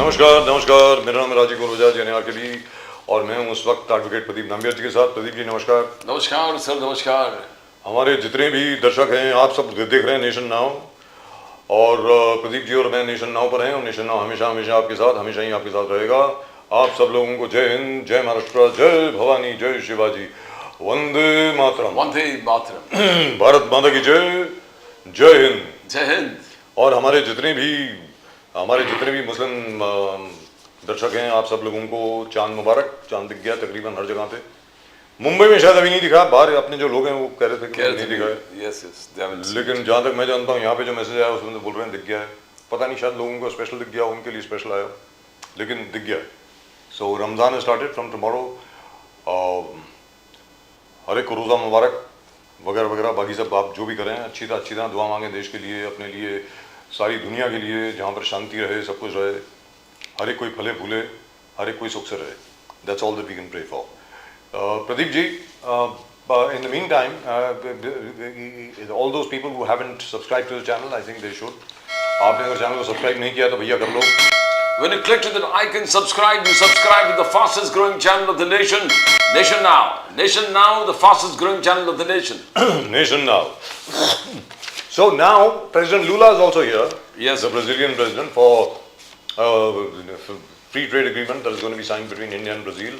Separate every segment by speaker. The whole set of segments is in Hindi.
Speaker 1: नमस्कार नमस्कार, मेरा नाम है राजीव कौर बजाज एनआर के लिए और मैं हूँ उस वक्त एडवोकेट प्रदीप नाम्बियर जी के साथ। प्रदीप जी नमस्कार।
Speaker 2: नमस्कार सर, नमस्कार।
Speaker 1: हमारे जितने भी दर्शक हैं, आप सब देख रहे हैं नेशन नाउ और प्रदीप जी और मैं नेशन नाउ पर हैं और नेशन नाउ हमेशा हमेशा आपके साथ, हमेशा ही आपके साथ रहेगा। आप सब लोगों को जय हिंद, जय महाराष्ट्र, जय भवानी, जय शिवाजी, वंदे मातरम।
Speaker 2: वंदे मातरम।
Speaker 1: भारत माता की जय, जय हिंद,
Speaker 2: जय हिंद।
Speaker 1: और हमारे जितने भी मुस्लिम दर्शक हैं, आप सब लोगों को चांद मुबारक। चांद दिख गया तकरीबन हर जगह पे। मुंबई में शायद अभी नहीं दिखा, बाहर अपने जो लोग हैं वो कह रहे थे कि नहीं दिखा है।
Speaker 2: यस यस,
Speaker 1: लेकिन जहाँ तक मैं जानता हूँ यहाँ पे जो मैसेज आया उसमें तो बोल रहे हैं दिख गया है। पता नहीं, शायद लोगों को स्पेशल दिख गया, उनके लिए स्पेशल आया, लेकिन दिख गया। सो रमज़ान स्टार्टेड फ्रॉम टुमारो। हर एक को रोज़ा मुबारक वगैरह वगैरह। बाकी सब आप जो भी करें अच्छी तरह दुआ मांगें देश के लिए, अपने लिए, सारी दुनिया के लिए, जहाँ पर शांति रहे, सब कुछ रहे, हर एक कोई फले फूले, हर एक कोई सुख से रहे। That's all that we can pray for. Pradeep ji, in the meantime, all those people who haven't subscribed to the channel, I think they should. आपने अगर चैनल को सब्सक्राइब नहीं किया तो भैया कर लो।
Speaker 2: When you click to that icon subscribe, you subscribe to the fastest growing channel of the nation, Nation Now. Nation Now, the fastest growing channel of the nation.
Speaker 1: Nation Now. So now President Lula is also here.
Speaker 2: Yes.
Speaker 1: The Brazilian president, for free trade agreement that is going to be signed between India and Brazil.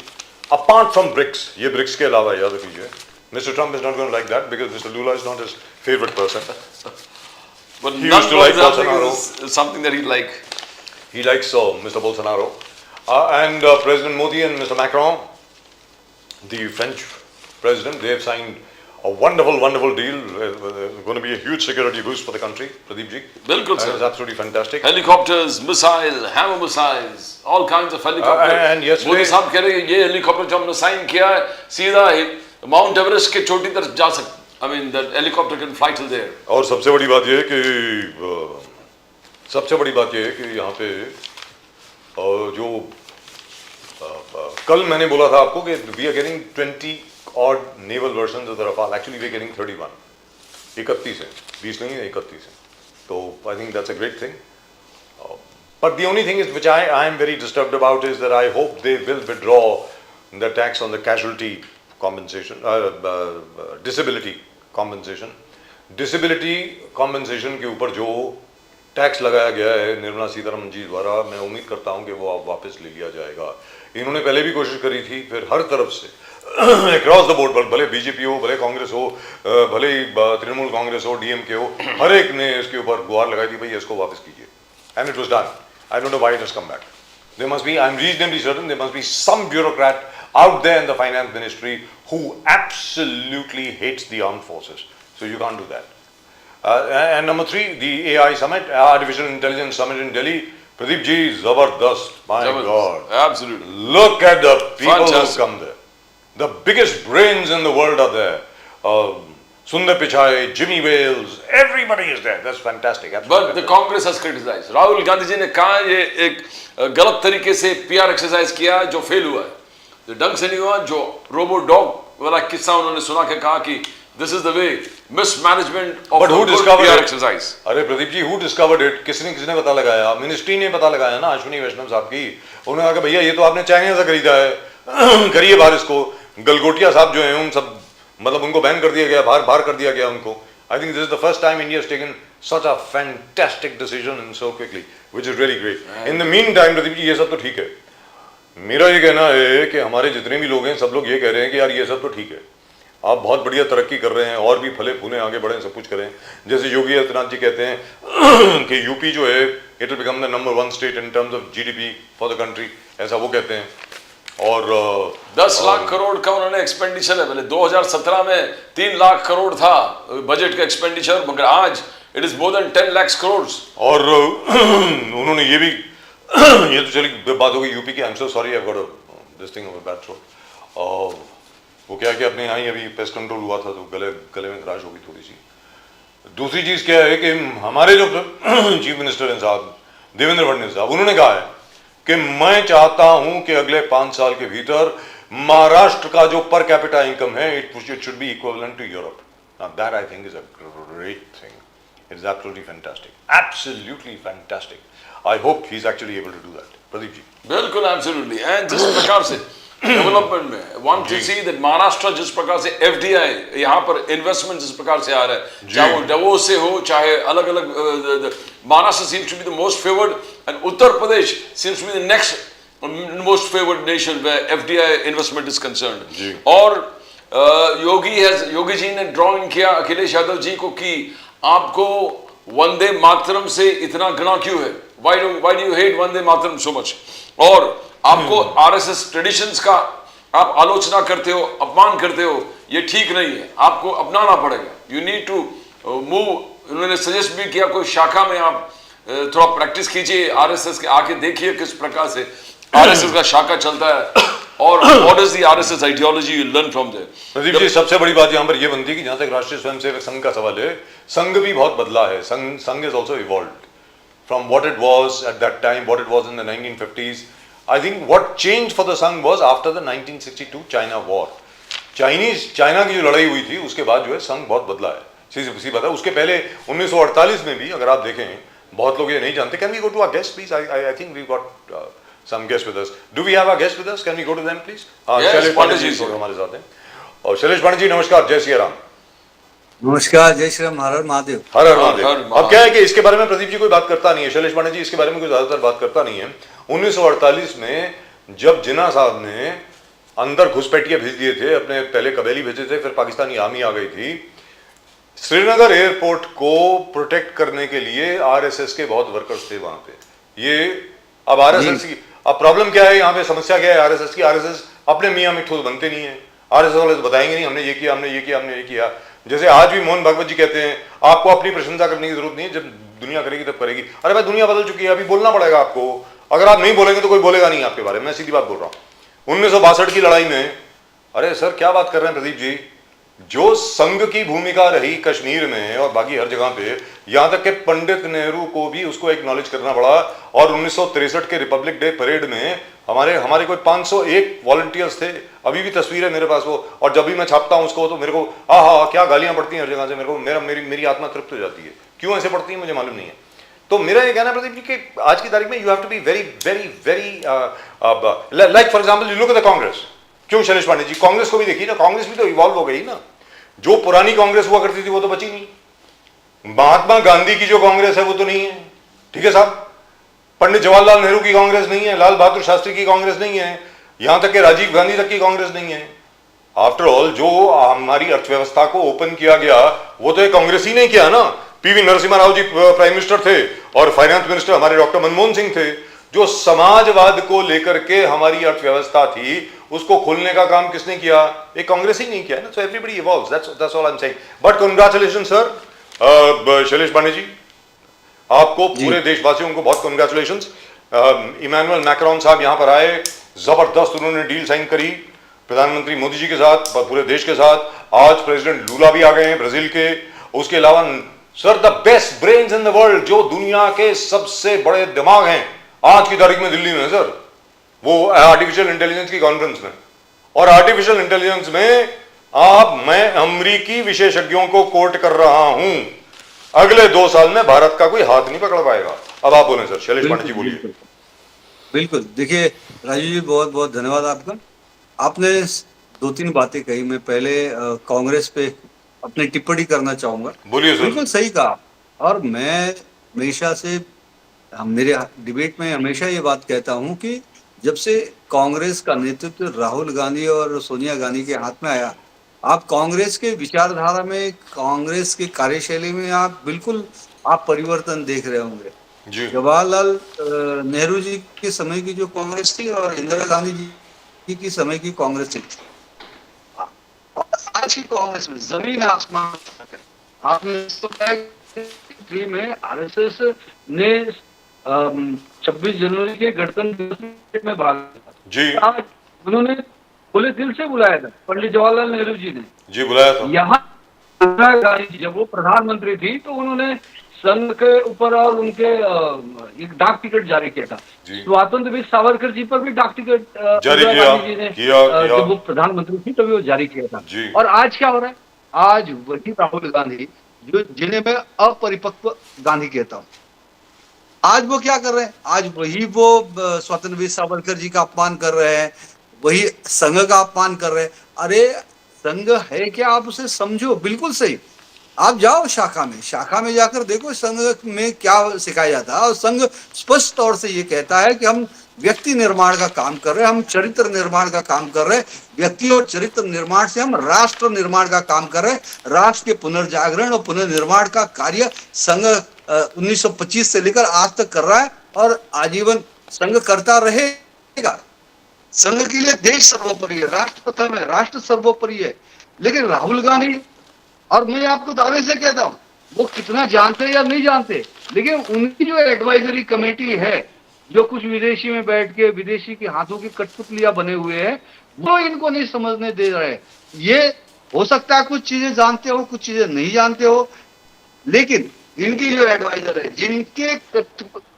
Speaker 1: Apart from BRICS, ये BRICS के अलावा याद रखिए, Mr. Trump is not going to like that because Mr. Lula is not his favorite person.
Speaker 2: But
Speaker 1: He used to like Bolsonaro.
Speaker 2: is something that he like.
Speaker 1: He likes Mr. Bolsonaro. And President Modi and Mr. Macron, the French president, they have signed a wonderful deal. Going to be a huge security boost for the country. Pradeep ji.
Speaker 2: Bilkul, sir.
Speaker 1: It's absolutely fantastic.
Speaker 2: Helicopters, missile, hammer missiles, all kinds of helicopters.
Speaker 1: And yesterday,
Speaker 2: Modi साहब कह रहे हैं ये हेलीकॉप्टर जो हमने साइन किया है सीधा माउंट एवरेस्ट के चोटी तरफ जा सकता। I mean that helicopter can fly till there.
Speaker 1: और सबसे बड़ी बात ये है कि यहाँ पे जो कल मैंने बोला था आपको कि we are getting 20 odd naval versions of the Rafale. Actually, we're getting 31. 31 है, 20 नहीं है, 31 है. So I think that's a great thing. But the only thing is which I am very disturbed about is that I hope they will withdraw the tax on the casualty compensation, disability compensation. Disability compensation के ऊपर जो टैक्स लगाया गया है निर्मला सीतारमण जी द्वारा, मैं उम्मीद करता हूँ कि वो वापस ले लिया जाएगा। इन्होंने पहले भी कोशिश करी थी, फिर हर तरफ से अक्रॉस द बोर्ड, भले बीजेपी हो, भले कांग्रेस हो, भले तृणमूल कांग्रेस हो, डीएमके हो, हर एक ने इसके ऊपर गुहार लगाई थी, भाई इसको वापस कीजिए। And it was done. I don't know why it has come back. There must be, I am reasonably certain, there must be some bureaucrat out there in the finance ministry who absolutely hates the armed forces. So you can't do that. And number 3, the AI summit, Artificial Intelligence Summit in Delhi. Pradeep ji, zabardast. My God.
Speaker 2: Absolutely.
Speaker 1: Look at the people who
Speaker 2: Fantastic.
Speaker 1: come there. The biggest brains in the world are there. Sundar Pichai, Jimmy Wales, everybody is there. That's fantastic.
Speaker 2: But
Speaker 1: Absolutely.
Speaker 2: the Congress has criticized. Rahul Gandhi ji ने कहा ये एक गलत तरीके से PR एक्सरसाइज किया जो फेल हुआ है, जो ढंग से नहीं हुआ। जो रोबो डॉग वाला किस्सा उन्होंने सुना के कहा कि this is the way mismanagement of
Speaker 1: But who discovered
Speaker 2: PR
Speaker 1: it?
Speaker 2: exercise.
Speaker 1: अरे Pradeep ji, who discovered it? किसने पता लगाया? मिनिस्ट्री ने पता लगाया ना, अश्विनी वैष्णव साहब की। उन्होंने कहा भैया ये तो आपने चाइना से खरीदा है, करिए बाहर इसको। गलगोटिया साहब जो हैं उन सब, मतलब उनको बैन कर दिया गया, बाहर कर दिया गया उनको। I think this is the first time India has taken such a fantastic decision and so quickly, which is really great. In the meantime, Pradeep ji ये सब तो ठीक है। मेरा ये कहना है कि हमारे जितने भी लोग हैं सब लोग ये कह रहे हैं कि यार ये सब तो ठीक है, आप बहुत बढ़िया तरक्की कर रहे हैं और भी फले फूले आगे बढ़ें, सब कुछ करें। जैसे योगी आदित्यनाथ जी कहते हैं कि यूपी जो है it will become the number 1 state in terms of GDP for the country, ऐसा वो कहते हैं। और
Speaker 2: 10 लाख करोड़ का उन्होंने एक्सपेंडिचर है। पहले 2017 में 3 लाख करोड़ था बजट का एक्सपेंडिचर, मगर आज it is more than 10 lakh crore.
Speaker 1: और उन्होंने ये भी ये तो चली बात हो गई यूपी की। I am so sorry, I got this thing of a bad throat. वो क्या कि अपने यहाँ ही अभी पेस्ट कंट्रोल हुआ था तो गले में खराश हो गई थोड़ी सी। दूसरी चीज क्या है कि हमारे जो चीफ मिनिस्टर हैं साहब देवेंद्र फडणवीस साहब, उन्होंने कहा है कि मैं चाहता हूं कि अगले 5 साल के भीतर महाराष्ट्र का जो पर कैपिटा इनकम है it should be equivalent to Europe. That I think is a great thing. It is absolutely fantastic. Absolutely fantastic. I hope he is actually able to do that. Pradeep ji.
Speaker 2: बिल्कुल एब्सोल्युटली एंड जिस प्रकार से डेवलपमेंट में one two see that Maharashtra जिस प्रकार से एफडीआई यहाँ पर इन्वेस्टमेंट जिस प्रकार से आ रहा है चाहे वो डवोस से हो चाहे अलग अलग Maharashtra seems to be the most favoured and Uttar Pradesh seems to be the next most favoured nation where FDI investment is concerned और योगी जी ने ड्रॉइंग किया अखिलेश यादव जी को कि आपको वंदे मातरम से इतना घृणा क्यों है why do you hate Vande Mataram so much और आपको आरएसएस ट्रेडिशंस का आप आलोचना करते हो अपमान करते हो ये ठीक नहीं है आपको अपनाना पड़ेगा यू नीड टू मूव उन्होंने सजेस्ट भी किया कोई शाखा में आप थोड़ा प्रैक्टिस कीजिए आरएसएस के आके देखिए किस प्रकार से आरएसएस का शाखा चलता है और what is the RSS ideology you learn from there
Speaker 1: Pradeep ji सबसे बड़ी बात यहाँ पर ये बनती है कि जहाँ तक राष्ट्रीय स्वयंसेवक संघ का सवाल है संघ भी बहुत बदला है संघ is also evolved from what it was at that time, what it was in the 1950s. I think what changed for the Sangh was after the 1962 China war. China की जो लड़ाई हुई थी उसके बाद जो है संघ बहुत बदला है सीधी बात है उसके पहले 1948 में भी अगर आप देखें बहुत लोग ये नहीं जानते can we go to our guest please I think we got some guest with us do we have our guest with us can we go to them please Shailesh Pandey ji हमारे साथ हैं और शैलेश पांडे जी नमस्कार जय सिया राम
Speaker 3: नमस्कार जय श्री राम हर हर महादेव
Speaker 1: हर हर महादेव अब क्या है कि इसके बारे में प्रदीप जी कोई बात करता नहीं है शैलेश पांडे जी इसके बारे में कोई ज्यादातर बात करता नहीं है 1948 में जब जिन्ना साहब ने अंदर घुसपैठिए भेज दिए थे अपने पहले कबैली भेजे थे फिर पाकिस्तानी आर्मी आ गई थी श्रीनगर एयरपोर्ट को प्रोटेक्ट करने के लिए आरएसएस के बहुत वर्कर्स थे वहां पे ये अब आरएसएस की अब प्रॉब्लम क्या है यहाँ पे समस्या क्या है आरएसएस की आरएसएस अपने मियाँ मिट्ठू बनते नहीं है आरएसएस वाले बताएंगे नहीं हमने ये किया हमने ये किया हमने ये किया जैसे आज भी मोहन भागवत जी कहते हैं आपको अपनी प्रशंसा करने की जरूरत नहीं है जब दुनिया करेगी तब करेगी अरे भाई दुनिया बदल चुकी है अभी बोलना पड़ेगा आपको अगर आप नहीं बोलेंगे तो कोई बोलेगा नहीं आपके बारे में मैं सीधी बात बोल रहा हूँ 1962 की लड़ाई में अरे सर क्या बात कर रहे हैं प्रदीप जी जो संघ की भूमिका रही कश्मीर में और बाकी हर जगह पे यहां तक कि पंडित नेहरू को भी उसको एक्नॉलेज करना पड़ा और 1963 के रिपब्लिक डे परेड में हमारे कोई 501 वॉलंटियर्स थे अभी भी तस्वीर है मेरे पास वो और जब भी मैं छापता हूं उसको तो मेरे को क्या गालियां पड़ती हैं हर जगह से मेरे को मेरी आत्मा तृप्त हो जाती है क्यों ऐसे पड़ती है मुझे मालूम नहीं है तो मेरा ये कहना है प्रदीप जी कि आज की तारीख में you have to be very very very like for example you look at the Congress क्यों शैलेश पांडे जी कांग्रेस को भी देखिए ना कांग्रेस भी तो इवॉल्व हो गई ना जो पुरानी कांग्रेस हुआ करती थी वो तो बची नहीं महात्मा गांधी की जो कांग्रेस है वो तो नहीं है ठीक है साहब पंडित जवाहरलाल नेहरू की कांग्रेस नहीं है लाल बहादुर शास्त्री की कांग्रेस नहीं है यहां तक कि राजीव गांधी तक की कांग्रेस नहीं है आफ्टर ऑल जो हमारी अर्थव्यवस्था को ओपन किया गया वो तो एक कांग्रेस ही नहीं किया ना PV Narasimha Rao ji prime minister थे और फाइनेंस मिनिस्टर हमारे डॉक्टर मनमोहन सिंह थे जो समाजवाद को लेकर के हमारी अर्थव्यवस्था थी उसको खोलने का काम किसने किया एक कांग्रेस ही नहीं किया ना so everybody evolves that's all I am saying but congratulation sir Shailesh Pandey ji आपको पूरे देशवासियों को बहुत कांग्रेचुलेशन इमैनुअल मैक्रोन साहब यहां पर आए जबरदस्त उन्होंने डील साइन करी प्रधानमंत्री मोदी जी के साथ पूरे देश के साथ आज प्रेसिडेंट लूला भी आ गए हैं ब्राजील के उसके अलावा sir the best brains in the world जो दुनिया के सबसे बड़े दिमाग हैं आज की तारीख में दिल्ली में सर वो आर्टिफिशियल इंटेलिजेंस की कॉन्फ्रेंस में और आर्टिफिशियल इंटेलिजेंस में मैं अमेरिकी विशेषज्ञों को कोट कर रहा हूं अगले 2 साल में भारत का कोई हाथ नहीं पकड़ पाएगा अब आप बोलें सर शैलेश पांडे जी बोलिए
Speaker 3: बिल्कुल देखिए राजू जी बहुत बहुत धन्यवाद आपका आपने 2-3 बातें कही मैं पहले कांग्रेस पे अपनी टिप्पणी करना चाहूंगा
Speaker 1: बोलिए सर
Speaker 3: बिल्कुल सही कहा और मैं हमेशा से मेरे डिबेट में हमेशा ये बात कहता हूं कि जब से कांग्रेस का नेतृत्व राहुल गांधी और सोनिया गांधी के हाथ में आया आप कांग्रेस के विचारधारा में कांग्रेस की कार्यशैली में आप बिल्कुल आप परिवर्तन देख रहे होंगे जवाहरलाल नेहरू जी के समय की जो कांग्रेस थी और इंदिरा गांधी जी की समय की कांग्रेस थी आज की कांग्रेस में जमीन आसमान आपने में आरएसएस ने 26 जनवरी के गणतंत्र दिवस में भाग
Speaker 1: जी
Speaker 3: आज उन्होंने खुले दिल से बुलाया था पंडित जवाहरलाल नेहरू जी ने
Speaker 1: जी बुलाया था
Speaker 3: यहाँ इंदिरा गांधी जब वो प्रधानमंत्री थी तो उन्होंने संघ के ऊपर और उनके एक डाक टिकट जारी किया था स्वतंत्रवीर सावरकर जी पर भी डाक टिकट
Speaker 1: जारी किया
Speaker 3: जब वो प्रधानमंत्री थी तभी वो जारी किया था और आज क्या हो रहा है आज वही राहुल गांधी जिन्हें मैं अपरिपक्व गांधी कहता हूं। आज वो क्या कर रहे हैं? आज वही वो स्वतंत्र वीर सावरकर जी का अपमान कर रहे हैं, वही संघ का अपमान कर रहे हैं। अरे संघ है क्या, आप उसे समझो। बिल्कुल सही, आप जाओ शाखा में जाकर देखो संघ में क्या सिखाया जाता है। और संघ स्पष्ट तौर से ये कहता है कि हम व्यक्ति निर्माण का काम कर रहे हैं, हम चरित्र निर्माण का काम कर रहे हैं। व्यक्ति और चरित्र निर्माण से हम राष्ट्र निर्माण का काम कर रहे हैं। राष्ट्र के पुनर्जागरण और पुनर्निर्माण का कार्य संघ 1925 से लेकर आज तक कर रहा है और आजीवन संघ करता रहेगा। संघ के लिए देश सर्वोपरि है, राष्ट्र प्रथम है, राष्ट्र सर्वोपरि है। लेकिन राहुल गांधी, और मैं आपको दावे से कहता हूं, वो कितना जानते या नहीं जानते, लेकिन उनकी जो एडवाइजरी कमेटी है, जो कुछ विदेशी में बैठ के विदेशी के हाथों की कठपुतलियां बने हुए हैं, वो इनको नहीं समझने दे रहे। ये हो सकता है कुछ चीजें जानते हो, कुछ चीजें नहीं जानते हो, लेकिन इनकी जो एडवाइजर है, जिनके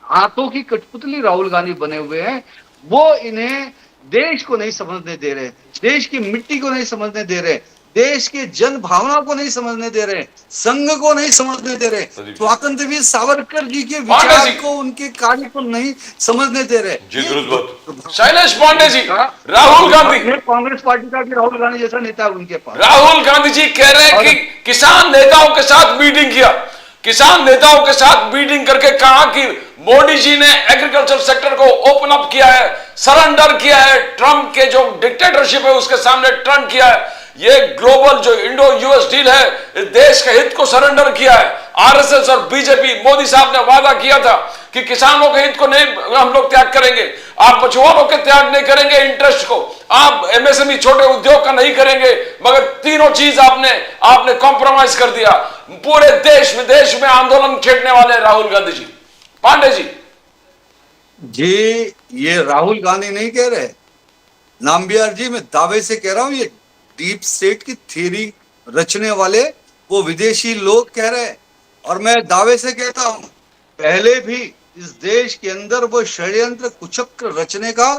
Speaker 3: हाथों की कठपुतली राहुल गांधी बने हुए हैं, वो इन्हें देश को नहीं समझने दे रहे, देश की मिट्टी को नहीं समझने दे रहे, देश के जन भावना को नहीं समझने दे रहे, संघ को नहीं समझने दे रहे, स्वतंत्र वीर सावरकर जी के विचार को, उनके कार्य को नहीं समझने दे रहे।
Speaker 1: जी दुरुस्त।
Speaker 2: शैलेश पांडे जी, राहुल गांधी,
Speaker 3: कांग्रेस पार्टी का भी राहुल गांधी जैसा नेता है उनके पास।
Speaker 2: राहुल गांधी जी कह रहे हैं कि किसान नेताओं के साथ मीटिंग किया, किसान नेताओं के साथ मीटिंग करके कहा कि मोदी जी ने एग्रीकल्चर सेक्टर को ओपन अप किया है, सरेंडर किया है, ट्रंप के जो डिक्टेटरशिप है उसके सामने टर्न किया है। ये ग्लोबल जो इंडो यूएस डील है, देश के हित को सरेंडर किया है। आरएसएस और बीजेपी, मोदी साहब ने वादा किया था कि किसानों के हित को नहीं हम लोग त्याग करेंगे, आप मछुआरों के त्याग नहीं करेंगे, इंटरेस्ट को आप एमएसएमई छोटे उद्योग का नहीं करेंगे, मगर तीनों चीज आपने कॉम्प्रोमाइज कर दिया। पूरे देश विदेश में आंदोलन छेड़ने वाले राहुल गांधी जी। पांडे जी,
Speaker 3: ये राहुल गांधी नहीं कह रहे, नाम्बियार जी, मैं दावे से कह रहा हूं, ये डीप स्टेट की थ्योरी रचने वाले वो विदेशी लोग कह रहे हैं। और मैं दावे से कहता हूं, पहले भी इस देश के अंदर वो षड्यंत्र कुचक्र रचने का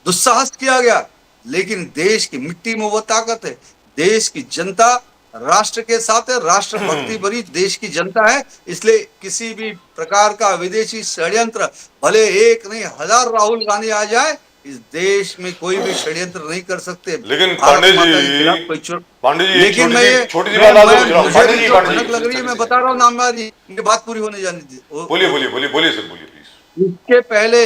Speaker 3: दुस्साहस किया गया, लेकिन देश की मिट्टी में वो ताकत है। देश की जनता राष्ट्र के साथ है, राष्ट्र भक्ति भरी देश की जनता है, इसलिए किसी भी प्रकार का विदेशी षड्यंत्र, भले एक नहीं हजार राहुल गांधी आ जाए, इस देश में कोई भी षड्यंत्र नहीं कर सकते।
Speaker 1: लेकिन पांडे जी,
Speaker 3: लेकिन मैं ये
Speaker 1: छोटी सी बात
Speaker 3: भनक लग रही है, मैं बता रहा हूँ नामदार जी, मेरी बात पूरी होने जाने दीजिए।
Speaker 1: बोलिए सर, बोलिए प्लीज।
Speaker 3: इसके पहले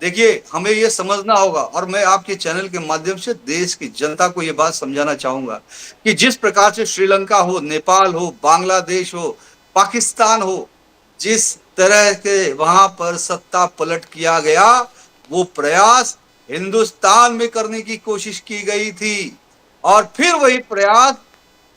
Speaker 3: देखिए, हमें ये समझना होगा, और मैं आपके चैनल के माध्यम से देश की जनता को ये बात समझाना चाहूंगा कि जिस प्रकार से श्रीलंका हो, नेपाल हो, बांग्लादेश हो, पाकिस्तान हो, जिस तरह के वहां पर सत्ता पलट किया गया, वो प्रयास हिंदुस्तान में करने की कोशिश की गई थी, और फिर वही प्रयास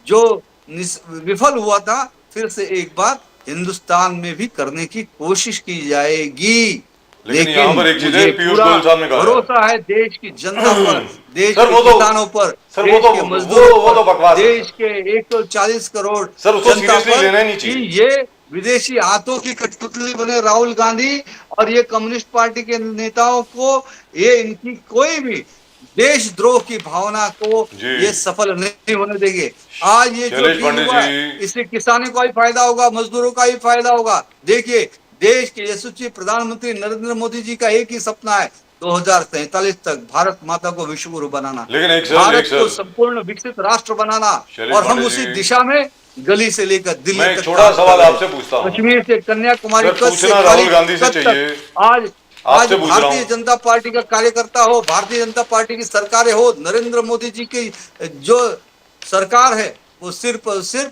Speaker 3: जो विफल हुआ था, फिर से एक बार हिंदुस्तान में भी करने की कोशिश की जाएगी।
Speaker 1: लेकिन यहाँ पर एक चीज है, पीयूष गोयल साहब ने कहा,
Speaker 3: भरोसा है देश की जनता पर, देश के किसानों पर,
Speaker 1: देश के मजदूरों पर,
Speaker 3: देश के 140 करोड़
Speaker 1: जनता पर,
Speaker 3: कि ये विदेशी हाथों की कठपुतली बने राहुल गांधी और ये कम्युनिस्ट पार्टी के नेताओं को, ये इनकी कोई भी देशद्रोह की भावना को ये सफल नहीं होने देंगे। आज ये जो हुआ है, इससे किसानों का भी फायदा होगा, मजदूरों का भी फायदा होगा। देखिए, देश के यशस्वी प्रधानमंत्री नरेंद्र मोदी जी का एक ही सपना है, 2047 तक भारत माता को विश्व गुरु बनाना, भारत को संपूर्ण विकसित राष्ट्र बनाना, और हम उसी दिशा में गली से लेकर दिल्ली तक।
Speaker 1: छोटा सवाल आपसे पूछता हूं,
Speaker 3: कश्मीर से कन्याकुमारी
Speaker 1: राहुल गांधी से चाहिए,
Speaker 3: आज भारतीय जनता पार्टी का कार्यकर्ता हो, भारतीय जनता पार्टी की सरकारें हो, नरेंद्र मोदी जी की जो सरकार है, वो सिर्फ और सिर्फ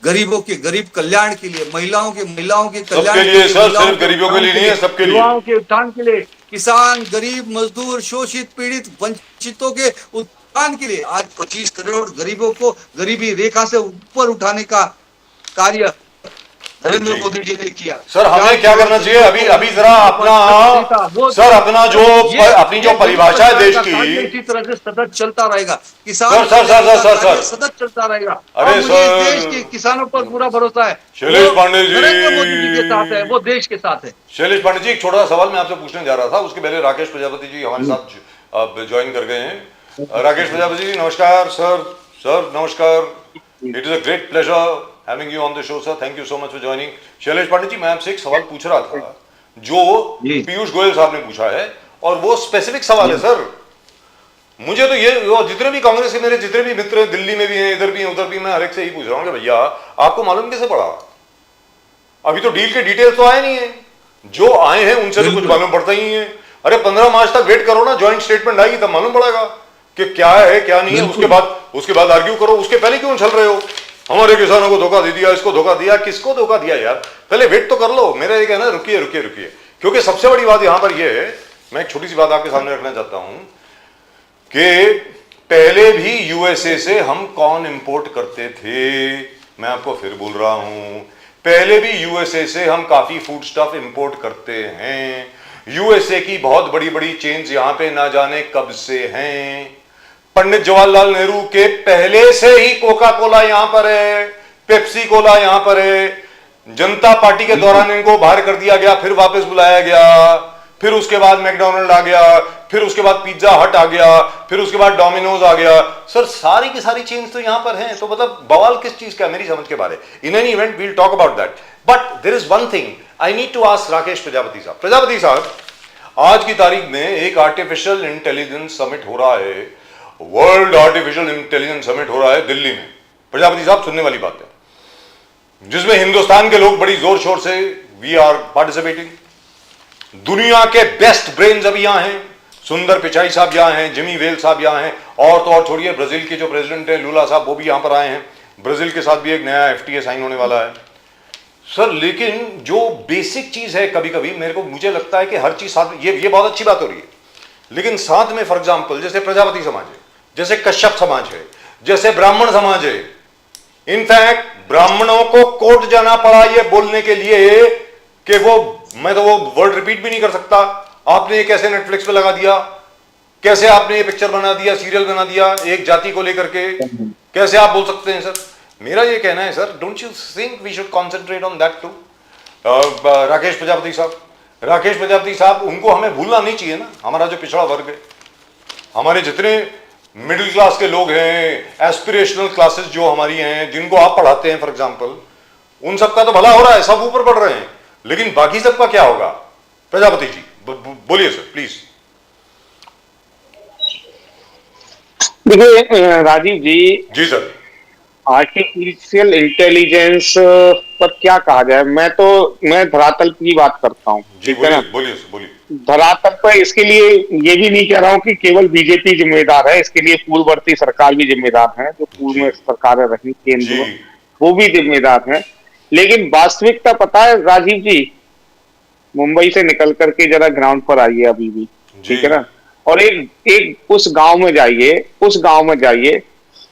Speaker 3: गरीबों के गरीब कल्याण के लिए, महिलाओं के कल्याण के लिए,
Speaker 1: सिर्फ गरीबों के लिए नहीं है, सबके लिए,
Speaker 3: युवाओं के उत्थान के लिए, किसान, गरीब, मजदूर, शोषित, पीड़ित, वंचितों के उत्थान के लिए आज 25 करोड़ गरीबों को गरीबी रेखा से ऊपर उठाने का कार्य नरेंद्र मोदी जी ने किया।
Speaker 1: सर, हमें क्या करना चाहिए अभी जरा अपना जो अपनी जो परिभाषा है देश की,
Speaker 3: इसी तरह से सतत चलता रहेगा। किसान
Speaker 1: सर
Speaker 3: सतत चलता रहेगा।
Speaker 1: अरे सर,
Speaker 3: देश के किसानों पर पूरा भरोसा है।
Speaker 1: शैलेश पांडे जी
Speaker 3: नरेंद्र मोदी जी के साथ है, वो देश के साथ है।
Speaker 1: शैलेश पांडे जी, एक छोटा सा सवाल मैं आपसे पूछने जा रहा था, उसके पहले राकेश प्रजापति जी हमारे साथ ज्वाइन कर गए हैं। राकेश प्रजापति जी नमस्कार। सर नमस्कार। It is a great pleasure having you on the show, sir. Thank you so much for joining. Shailesh Pandey ji, मैं आपसे एक सवाल पूछ रहा था जो
Speaker 3: जी।
Speaker 1: पीयूष गोयल साहब ने पूछा है, और वो स्पेसिफिक सवाल है सर। मुझे तो ये जितने भी कांग्रेस के मेरे जितने भी मित्र दिल्ली में भी हैं, इधर भी हैं, उधर भी, मैं हर एक से यही पूछ रहा हूँ कि भैया आपको मालूम कैसे पड़ा? अभी तो डील के डिटेल्स तो आए नहीं है, जो आए हैं उनसे तो कुछ मालूम पड़ता ही है। अरे 15 मार्च तक वेट करो ना, ज्वाइंट स्टेटमेंट आएगी तब मालूम पड़ेगा कि क्या है क्या नहीं है। उसके बाद आर्ग्यू करो। उसके पहले क्यों चल रहे हो? हमारे किसानों को धोखा दे दिया, इसको धोखा दिया, किसको धोखा दिया यार? पहले वेट तो कर लो। मेरा ये कहना है रुकिए रुकिए रुकिए, क्योंकि सबसे बड़ी बात यहां पर यह है, मैं एक छोटी सी बात आपके सामने रखना चाहता हूं कि पहले भी यूएसए से हम कॉर्न इंपोर्ट करते थे। मैं आपको फिर बोल रहा हूं, पहले भी यूएसए से हम काफी फूड स्टफ इंपोर्ट करते हैं। यूएसए की बहुत बड़ी बड़ी चेन्स यहां पे ना जाने कब से हैं। पंडित जवाहरलाल नेहरू के पहले से ही कोका कोला यहां पर है, पेप्सी कोला यहां पर है। जनता पार्टी के दौरान इनको बाहर कर दिया गया, फिर वापस बुलाया गया, फिर उसके बाद मैकडोनल्ड आ गया, फिर उसके बाद पिज्जा हट आ गया, फिर उसके बाद डोमिनोज आ गया। सर सारी की सारी चेन्स तो यहां पर हैं, तो मतलब बवाल किस चीज का? मेरी समझ के बारे। In any event we'll talk about that, but there is one thing I need to ask Rakesh Prajapati sahab. Prajapati साहब, आज की तारीख में एक आर्टिफिशियल इंटेलिजेंस समिट हो रहा है, वर्ल्ड आर्टिफिशियल इंटेलिजेंस समिट हो रहा है दिल्ली में। प्रजापति साहब, सुनने वाली बात है, जिसमें हिंदुस्तान के लोग बड़ी जोर शोर से वी आर पार्टिसिपेटिंग। दुनिया के बेस्ट ब्रेन्स अभी यहां हैं। सुंदर पिचाई साहब यहां हैं, जिमी वेल साहब यहां हैं, और तो और छोड़िए, ब्राजील के जो प्रेसिडेंट है लूला साहब, वो भी यहां पर आए हैं। ब्राजील के साथ भी एक नया एफटीए साइन होने वाला है सर। लेकिन जो बेसिक चीज है, कभी कभी मुझे लगता है कि हर चीज साथ, ये बहुत अच्छी बात हो रही है, लेकिन साथ में फॉर एग्जाम्पल जैसे प्रजापति समाज है, जैसे कश्यप समाज है, जैसे ब्राह्मण समाज है। इनफैक्ट ब्राह्मणों को कोर्ट जाना पड़ा ये बोलने के लिए कि मैं तो वो वर्ड रिपीट भी नहीं कर सकता, आपने ये कैसे नेटफ्लिक्स पे लगा दिया, कैसे आपने ये पिक्चर बना दिया, सीरियल बना दिया एक जाति को लेकर के, कैसे आप बोल सकते हैं सर? मेरा ये कहना है sir, don't you think we should concentrate on that too? Rakesh Prajapati sahab, उनको हमें भूलना नहीं चाहिए ना। हमारा जो पिछड़ा वर्ग है, हमारे जितने मिडिल क्लास के लोग हैं, एस्पिरेशनल क्लासेस जो हमारी हैं, जिनको आप पढ़ाते हैं फॉर एग्जाम्पल, उन सबका तो भला हो रहा है, सब ऊपर बढ़ रहे हैं, लेकिन बाकी सबका क्या होगा? प्रजापति जी बोलिए सर प्लीज।
Speaker 4: देखिए राजीव जी
Speaker 1: सर,
Speaker 4: आर्टिफिशियल इंटेलिजेंस पर क्या कहा जाए? मैं धरातल की बात करता हूँ, ठीक है ना?
Speaker 1: बोलिए।
Speaker 4: धरातल पर इसके लिए ये भी नहीं कह रहा हूँ कि केवल बीजेपी जिम्मेदार है, इसके लिए पूर्ववर्ती सरकार भी जिम्मेदार है, जो पूर्व में सरकारें रही केंद्र में, वो भी जिम्मेदार है। लेकिन वास्तविकता पता है राजीव जी, मुंबई से निकल करके जरा ग्राउंड पर आइए अभी भी, ठीक है ना? और एक उस गांव में जाइए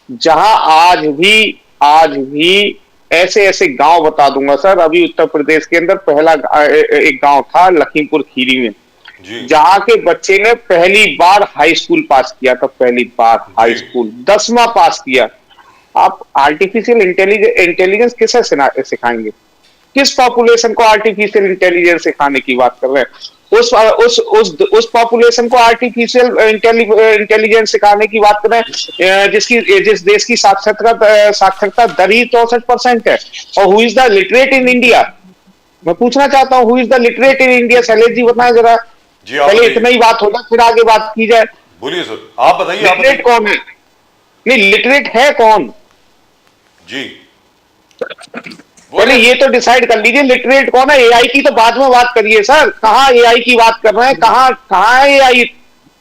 Speaker 4: जहां आज भी ऐसे गांव बता दूंगा सर। अभी उत्तर प्रदेश के अंदर पहला एक गांव था लखीमपुर खीरी में, जहां के बच्चे ने पहली बार हाई स्कूल पास किया था, पहली बार हाई स्कूल 10वां पास किया। आप आर्टिफिशियल इंटेलिजेंस किसे सिखाएंगे? किस पॉपुलेशन को आर्टिफिशियल इंटेलिजेंस सिखाने की बात कर रहे हैं? उस पॉपुलेशन को आर्टिफिशियल इंटेलिजेंस सिखाने की बात कर रहे हैं जिस देश की साक्षरता दर ही 64% है। और who is the literate in India? मैं पूछना चाहता हूँ, who is the literate in India? Shailesh ji बताएं जरा। पहले इतना ही बात होगा, फिर आगे बात की जाए।
Speaker 1: बोलिए सर, आप बताइए।
Speaker 4: लिटरेट कौन है? नहीं, लिटरेट है कौन
Speaker 1: जी?
Speaker 4: पहले ये तो डिसाइड कर लीजिए लिटरेट कौन है। एआई की तो बाद में बात करिए सर। कहाँ एआई की बात कर रहे हैं? कहाँ है एआई?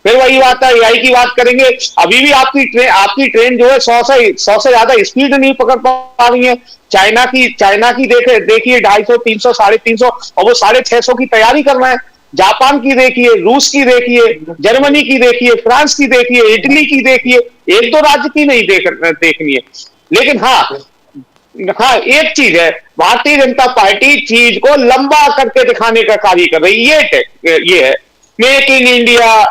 Speaker 4: फिर वही बात है, एआई की बात करेंगे। अभी भी आपकी ट्रेन जो है 100 से ज्यादा स्पीड नहीं पकड़ पा रही है। चाइना की देखिए 250, 300, 350, और वो 650 की तैयारी कर रहे हैं। जापान की देखिए, रूस की देखिए, जर्मनी की देखिए, फ्रांस की देखिए, इटली की देखिए। एक दो राज्य की नहीं देखनी है। लेकिन हाँ, एक चीज है, भारतीय जनता पार्टी चीज को लंबा करके दिखाने का कार्य कर रही है। ये है मेक इन इंडिया।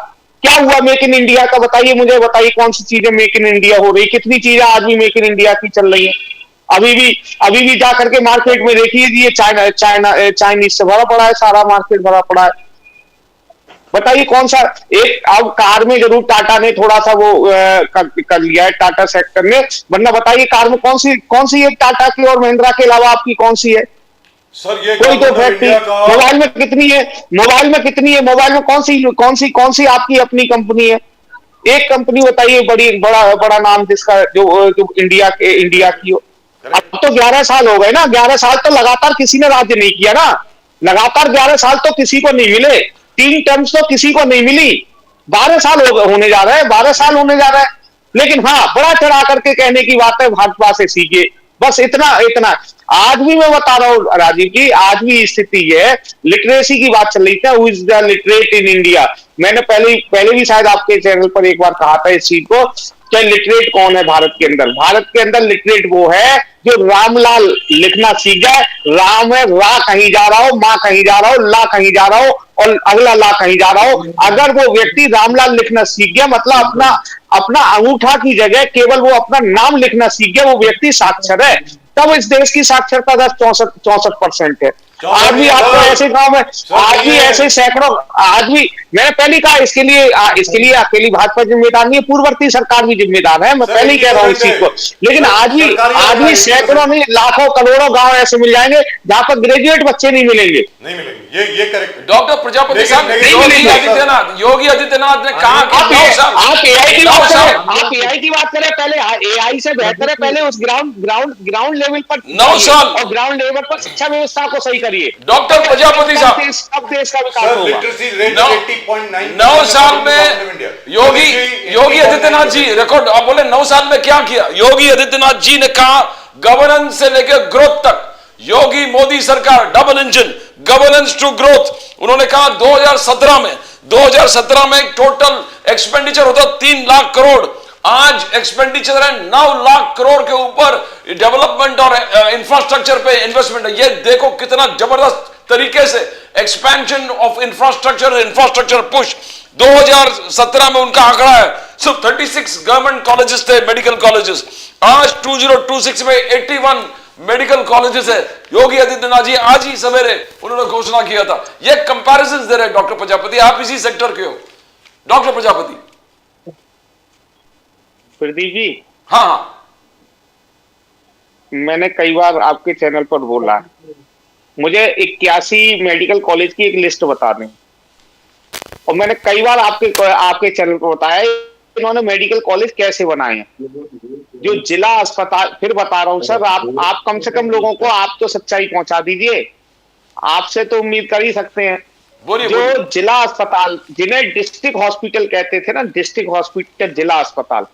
Speaker 4: क्या हुआ मेक इन इंडिया का? बताइए मुझे, कौन सी चीजें मेक इन इंडिया हो रही? कितनी चीजें आज भी मेक इन इंडिया की चल रही है? अभी भी जा करके मार्केट में देखिए, ये चाइनीज से भरा पड़ा है, सारा मार्केट भरा पड़ा है। बताइए कौन सा एक, अब कार में जरूर टाटा ने थोड़ा सा वो कर लिया है, टाटा सेक्टर ने, वरना बताइए कार में कौन सी एक टाटा की और महिंद्रा के अलावा आपकी कौन सी है?
Speaker 1: सर ये
Speaker 4: कोई तो
Speaker 1: गवर्नमेंट ऑफ
Speaker 4: फैक्ट्री।
Speaker 1: इंडिया का
Speaker 4: मोबाइल में कितनी है? मोबाइल में कौन सी आपकी अपनी कंपनी है? एक कंपनी बताइए बड़ी, बड़ा बड़ा नाम जिसका, जो इंडिया की हो। अब तो 11 साल हो गए ना, 11 साल तो लगातार किसी ने राज्य नहीं किया ना, लगातार 11 साल तो किसी को नहीं मिले, 3 टर्म्स तो किसी को नहीं मिली, 12 साल होने जा रहे हैं, 12 साल होने जा रहे हैं। लेकिन हाँ, बड़ा चढ़ा करके कहने की बात है, भाजपा से सीखिए, बस इतना इतना। आज भी मैं बता रहा हूं राजीव जी, आज भी स्थिति है, लिटरेसी की बात चल रही थी, who is the literate in India. मैंने पहले भी शायद आपके चैनल पर एक बार कहा था इस चीज को, क्या लिटरेट कौन है भारत के अंदर? भारत के अंदर लिटरेट वो है जो रामलाल लिखना सीख जाए। राम है, रा कहीं जा रहा हो, माँ कहीं जा रहा हो, ला कहीं जा रहा हो और अगला ला कहीं जा रहा हो, अगर वो व्यक्ति रामलाल लिखना सीख गया, मतलब अपना अपना अंगूठा की जगह केवल वो अपना नाम लिखना सीख गया, वो व्यक्ति साक्षर है। तब इस देश की साक्षरता दर 64% है। आज भी आपको ऐसे गांव में, आज भी ऐसे सैकड़ों, आज भी मैंने पहले कहा, इसके लिए अकेली भाजपा जिम्मेदार नहीं है, पूर्ववर्ती सरकार भी जिम्मेदार है, मैं पहले ही कह रहा हूं इस चीज को। लेकिन आज भी सैकड़ों नहीं, लाखों करोड़ों गांव ऐसे मिल जाएंगे जहां पर ग्रेजुएट बच्चे नहीं मिलेंगे।
Speaker 1: नहीं मिलेंगे, ये करेक्ट।
Speaker 2: डॉक्टर प्रजापति साहब, योगी आदित्यनाथ ने कहा कि
Speaker 4: आप एआई की बात करें, पहले एआई से बेहतर है पहले उस ग्राउंड लेवल पर
Speaker 2: 9 साल
Speaker 4: और ग्राउंड लेवल पर शिक्षा व्यवस्था को सही करिए।
Speaker 2: डॉक्टर प्रजापति साहब,
Speaker 4: अब देश का विकास
Speaker 1: सर
Speaker 4: होगा।
Speaker 1: लिटरेसी रेट 80.9,
Speaker 2: 9 साल में योगी आदित्यनाथ जी रिकॉर्ड, आप बोले 9 साल में क्या किया? योगी आदित्यनाथ जी ने कहा गवर्नेंस से लेकर ग्रोथ तक, योगी मोदी सरकार double engine, governance to growth. उन्होंने कहा 2017 में टोटल एक्सपेंडिचर होता 3 लाख करोड़, आज एक्सपेंडिचर है 9 लाख करोड़ के ऊपर डेवलपमेंट और इंफ्रास्ट्रक्चर पे इन्वेस्टमेंट है। ये देखो कितना जबरदस्त तरीके से एक्सपेंशन ऑफ इंफ्रास्ट्रक्चर पुश। 2017 में उनका आंकड़ा है सिर्फ 36 गवर्नमेंट कॉलेजेस थे, मेडिकल कॉलेजेस, आज 2026 में 81 मेडिकल कॉलेजेस है। योगी आदित्यनाथ जी आज ही सवेरे उन्होंने घोषणा किया था। ये कंपैरिजन दे रहे हैं डॉक्टर प्रजापति, आप इसी सेक्टर के हो। डॉक्टर प्रजापति,
Speaker 4: प्रदीप जी,
Speaker 2: हाँ,
Speaker 4: मैंने कई बार आपके चैनल पर बोला, मुझे 81 मेडिकल कॉलेज की एक लिस्ट बता दें, और मैंने कई बार आपके चैनल पर बताया इन्होंने मेडिकल कॉलेज कैसे बनाए हैं, जो जिला अस्पताल। फिर बता रहा हूं सर, आप कम से कम लोगों को आप तो सच्चाई पहुंचा दीजिए, आपसे तो उम्मीद कर ही सकते हैं। जो जिला अस्पताल, जिन्हें डिस्ट्रिक्ट हॉस्पिटल कहते थे ना, डिस्ट्रिक्ट हॉस्पिटल, जिला अस्पताल,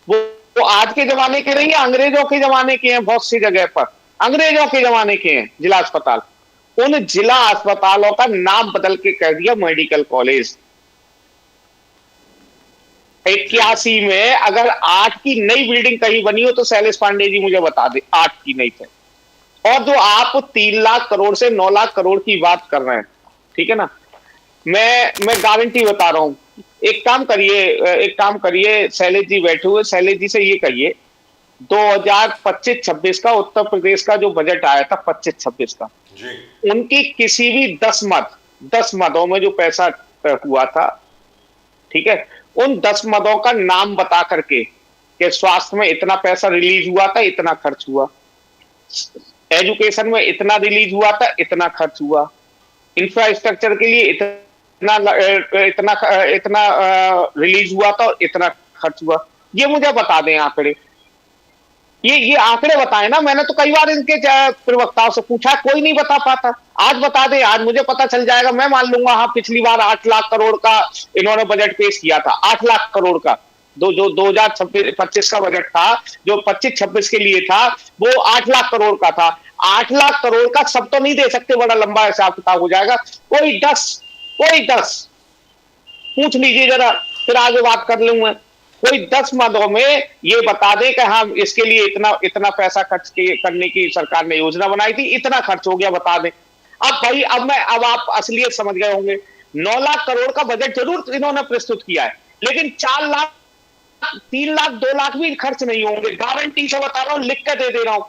Speaker 4: वो आज के जमाने के नहीं है, अंग्रेजों के जमाने के हैं। बहुत सी जगह पर अंग्रेजों के जमाने के हैं जिला अस्पताल। उन जिला अस्पतालों का नाम बदल के कर दिया मेडिकल कॉलेज। 81 में अगर 8 की नई बिल्डिंग कहीं बनी हो तो शैलेश पांडे जी मुझे बता दे, 8 की नहीं थे। और जो आप 3 लाख करोड़ से 9 लाख करोड़ की बात कर रहे हैं, ठीक है ना, मैं गारंटी बता रहा हूं। एक काम करिए, शैलेश जी बैठे हुए, शैलेश जी से ये कहिए 2025-26 का उत्तर प्रदेश का जो बजट आया था 25-26 का
Speaker 1: जी,
Speaker 4: उनकी किसी भी 10 मदों में जो पैसा हुआ था, ठीक है, उन 10 मदों का नाम बता करके कि स्वास्थ्य में इतना पैसा रिलीज हुआ था, इतना खर्च हुआ, एजुकेशन में इतना रिलीज हुआ था, इतना खर्च हुआ, इंफ्रास्ट्रक्चर के लिए इतना रिलीज हुआ था और इतना खर्च हुआ। ये मुझे बता दें आंकड़े, ये आंकड़े बताएं ना। मैंने तो कई बार इनके प्रवक्ताओं से पूछा, कोई नहीं बता पाता। आज बता दें, आज मुझे पता चल जाएगा, मैं मान लूंगा हाँ पिछली बार 8 लाख करोड़ का इन्होंने बजट पेश किया था, 8 लाख करोड़ का। जो 2025 का बजट था, जो 25-26 के लिए था, वो 8 लाख करोड़ का था। 8 लाख करोड़ का सब तो नहीं दे सकते, बड़ा लंबा हिसाब किताब हो जाएगा। कोई 10 पूछ लीजिए जरा, फिर आगे बात कर लूंगा। कोई 10 मदों में ये बता दे कि हाँ इसके लिए इतना पैसा खर्च करने की सरकार ने योजना बनाई थी, इतना खर्च हो गया, बता दें। अब भाई, अब आप असलियत समझ गए होंगे। 9 लाख करोड़ का बजट जरूर इन्होंने प्रस्तुत किया है, लेकिन 4 लाख, 3 लाख, 2 लाख भी खर्च नहीं होंगे। गारंटी से बता रहा हूं, लिख के दे रहा हूं,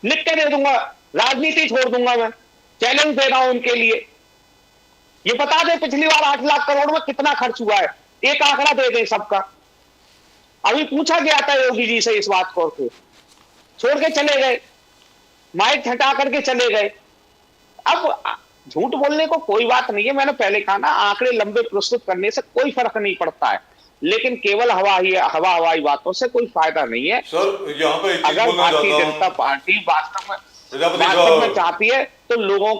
Speaker 4: लिख के दे दूंगा, राजनीति छोड़ दूंगा, मैं चैलेंज दे रहा हूं उनके लिए। ये बता दे पिछली बार 8 लाख करोड़ में कितना खर्च हुआ है, एक आंकड़ा दे दे सबका। अभी पूछा गया था योगी जी से इस बात को, छोड़ के चले गए, माइक हटा करके चले गए। अब झूठ बोलने को कोई बात नहीं है, मैंने पहले कहा ना, आंकड़े लंबे प्रस्तुत करने से कोई फर्क नहीं पड़ता है, लेकिन केवल हवाई बातों से कोई फायदा नहीं है।
Speaker 1: सर यहाँ पे एक चीज
Speaker 4: अगर
Speaker 1: बोलना
Speaker 4: भारतीय
Speaker 1: चाहता
Speaker 4: जनता
Speaker 1: हूँ,
Speaker 4: पार्टी वास्तव
Speaker 1: प्रजापति
Speaker 4: में
Speaker 1: साहब,
Speaker 4: चाहती है तो लोगों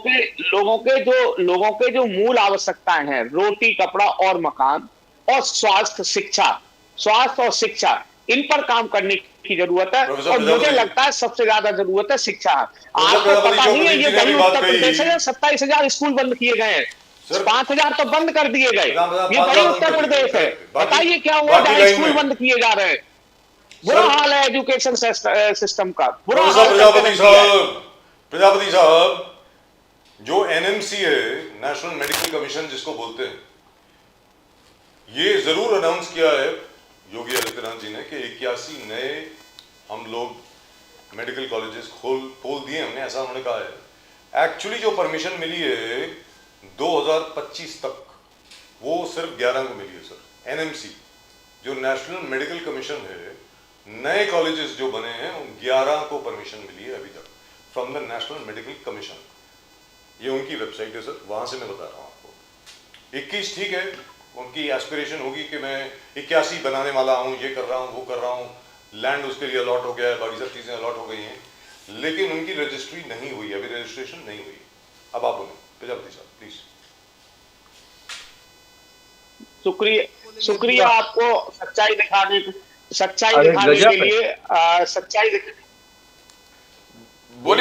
Speaker 4: के जो मूल आवश्यकताएं हैं, रोटी कपड़ा और मकान और स्वास्थ्य और शिक्षा, इन पर काम करने की जरूरत है।
Speaker 1: प्रोफेसर
Speaker 4: और मुझे
Speaker 1: प्रजापति,
Speaker 4: लगता है सबसे ज्यादा जरूरत है शिक्षा। आपको
Speaker 1: प्रजापति
Speaker 4: पता
Speaker 1: जो
Speaker 4: नहीं है,
Speaker 1: पुनीत
Speaker 4: ये
Speaker 1: जी ने
Speaker 4: वही
Speaker 1: अभी बात
Speaker 4: उत्तर
Speaker 1: कही,
Speaker 4: प्रदेश है, 27,000 स्कूल बंद किए गए हैं,
Speaker 1: सर
Speaker 4: 5,000 तो बंद कर दिए गए। ये
Speaker 1: बात
Speaker 4: वही उत्तर प्रदेश है। बताइए क्या हुआ
Speaker 1: बाकी
Speaker 4: जहां
Speaker 1: लाइन
Speaker 4: स्कूल
Speaker 1: में
Speaker 4: बंद किए जा रहे हैं। बुरा
Speaker 1: सर,
Speaker 4: हाल है एजुकेशन सिस्टम का, बुरा
Speaker 1: प्रोफेसर
Speaker 4: हाल करके रख दिया है।
Speaker 1: प्रजापति साहब, जो एनएमसी है, नेशनल मेडिकल कमीशन जिसको बोलते हैं, ये जरूर अनाउंस किया है योगी आदित्यनाथ जी ने कि 81 नए हम लोग मेडिकल कॉलेजेस खोल दिए हमने, ऐसा उन्होंने कहा है। एक्चुअली जो परमिशन मिली है 2025 तक, वो सिर्फ 11 को मिली है सर। एनएमसी जो नेशनल मेडिकल कमीशन है, नए कॉलेजेस जो बने हैं उन 11 को परमिशन मिली है अभी तक from the national medical commission. ये उनकी वेबसाइट है सर, वहां से मैं बता रहा हूँ आपको। 21 ठीक है, उनकी एस्पिरेशन होगी कि मैं 81 बनाने वाला हूँ, ये कर रहा हूँ, वो कर रहा हूँ, लैंड उसके लिए अलॉट हो गया है, बाकी सब चीजें अलॉट हो गई हैं, लेकिन उनकी रजिस्ट्री नहीं हुई, अभी रजिस्ट्रेशन नहीं हुई। अब आप बोलें प्रजापति साहब प्लीज।
Speaker 4: शुक्रिया आपको सच्चाई दिखाने
Speaker 3: अरे
Speaker 4: के
Speaker 3: गजब है।
Speaker 4: लिए।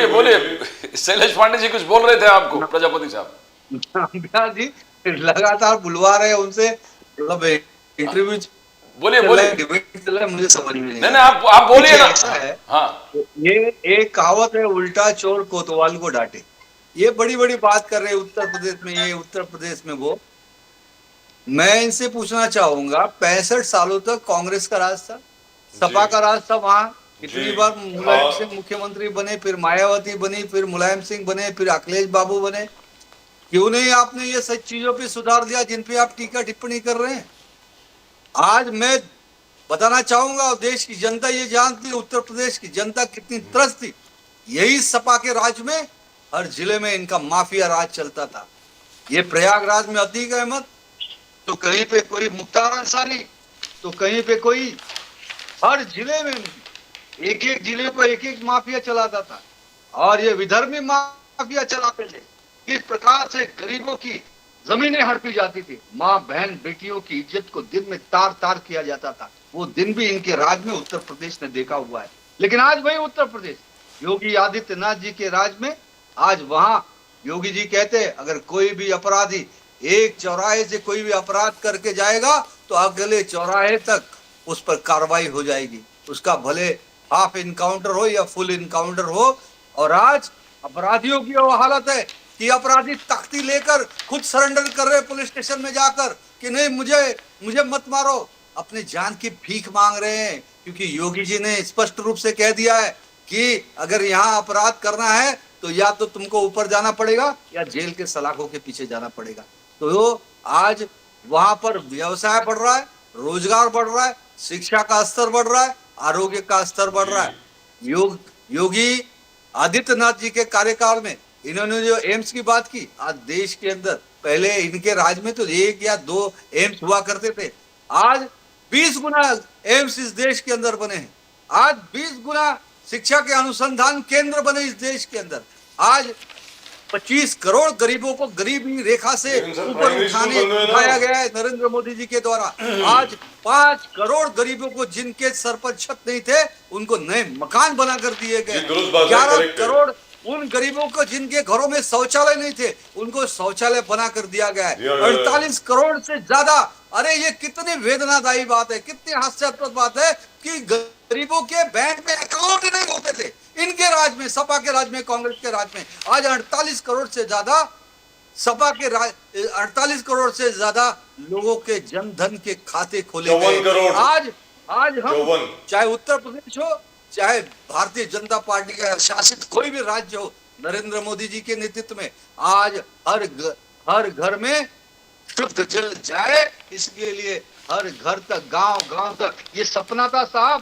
Speaker 2: बोलिए शैलेश पांडे जी कुछ बोल रहे थे आपको प्रजापति साहब।
Speaker 3: ब्यास जी लगातार बुलवा रहे हैं उनसे, मतलब इंटरव्यू
Speaker 2: बोलिए
Speaker 3: डिबेट चल रहा है, मुझे समझ में नहीं
Speaker 2: नहीं
Speaker 3: आ
Speaker 2: नहीं आप बोलिए
Speaker 3: देखिए,
Speaker 2: ना।
Speaker 3: ऐसा है,
Speaker 2: हाँ
Speaker 3: ये एक कहावत है, उल्टा चोर कोतवाल को डांटे। ये बड़ी बड़ी बात कर रहे हैं उत्तर प्रदेश में ये, उत्तर प्रदेश में वो। मैं इनसे पूछना चाहूंगा, 65 सालों तक कांग्रेस का राज था, सपा का राज था वहां। इतनी
Speaker 1: जी,
Speaker 3: बार मुलायम
Speaker 1: हाँ।
Speaker 3: सिंह मुख्यमंत्री बने, फिर मायावती बनी, फिर मुलायम सिंह बने, फिर अखिलेश बाबू बने। क्यों नहीं आपने ये सब चीजों पे सुधार दिया जिन पे आप टीका टिप्पणी कर रहे हैं? आज मैं बताना चाहूंगा, और देश की जनता ये जानती है, उत्तर प्रदेश की जनता कितनी त्रस्त थी। यही सपा के राज में हर जिले में इनका माफिया राज चलता था। ये प्रयागराज में अतीक अहमद, तो कहीं पे कोई मुख्तार अंसारी, तो कहीं पे कोई, हर जिले में एक एक जिले पर एक एक माफिया चलाता था। और ये विधर्मी माफिया चलाते थे। किस प्रकार से गरीबों की जमीनें हड़पी जाती थी, माँ बहन बेटियों की इज्जत को दिन में तार तार किया जाता था, वो दिन भी इनके राज में उत्तर प्रदेश ने देखा हुआ है। लेकिन आज वही उत्तर प्रदेश योगी आदित्यनाथ जी के राज में, आज वहां योगी जी कहते हैं अगर कोई भी अपराधी एक चौराहे से कोई भी अपराध करके जाएगा तो अगले चौराहे तक उस पर कार्रवाई हो जाएगी, उसका भले हाफ इनकाउंटर हो या फुल इनकाउंटर हो। और आज अपराधियों की वो हालत है कि अपराधी तख्ती लेकर खुद सरेंडर कर रहे पुलिस स्टेशन में जाकर कि नहीं मुझे मत मारो, अपने जान की भीख मांग रहे हैं। क्योंकि योगी जी ने स्पष्ट रूप से कह दिया है कि अगर यहाँ अपराध करना है तो या तो तुमको ऊपर जाना पड़ेगा या जेल के सलाखों के पीछे जाना पड़ेगा। तो आज वहां पर व्यवसाय बढ़ रहा है, रोजगार बढ़ रहा है, शिक्षा का स्तर बढ़ रहा है, आरोग्य का स्तर बढ़ रहा है। योगी आदित्यनाथ जी के कार्यकाल में इन्होंने जो एम्स की बात की, आज देश के अंदर पहले इनके राज में तो 1 या 2 एम्स हुआ करते थे, आज 20 गुना एम्स इस देश के अंदर बने हैं। आज 20 गुना शिक्षा के अनुसंधान केंद्र बने इस देश के अंदर। आज 25 करोड़ गरीबों को गरीबी रेखा से ऊपर उठाया गया है नरेंद्र मोदी जी के द्वारा। आज 5 करोड़ गरीबों को जिनके सर पर छत नहीं थे उनको नए मकान बना कर दिए गए। 11 करोड़ उन गरीबों को जिनके घरों में शौचालय नहीं थे उनको शौचालय बना कर दिया गया है। 48 करोड़ से ज्यादा, अरे ये कितनी वेदनादायी बात है, कितनी हास्यास्पद बात है कि गरीबों के बैंक में अकाउंट नहीं होते थे इनके राज में, सपा के राज में, कांग्रेस के राज में। आज 48 करोड़ से ज्यादा सपा के 48 करोड़ से ज्यादा लोगों के जनधन के खाते खोले गए। आज हम चाहे उत्तर प्रदेश हो चाहे भारतीय जनता पार्टी का शासित कोई भी राज्य हो, नरेंद्र मोदी जी के नेतृत्व में आज हर घर में शुद्ध जल जाए, इसके लिए हर घर तक, गांव गांव तक, ये सपना था साहब,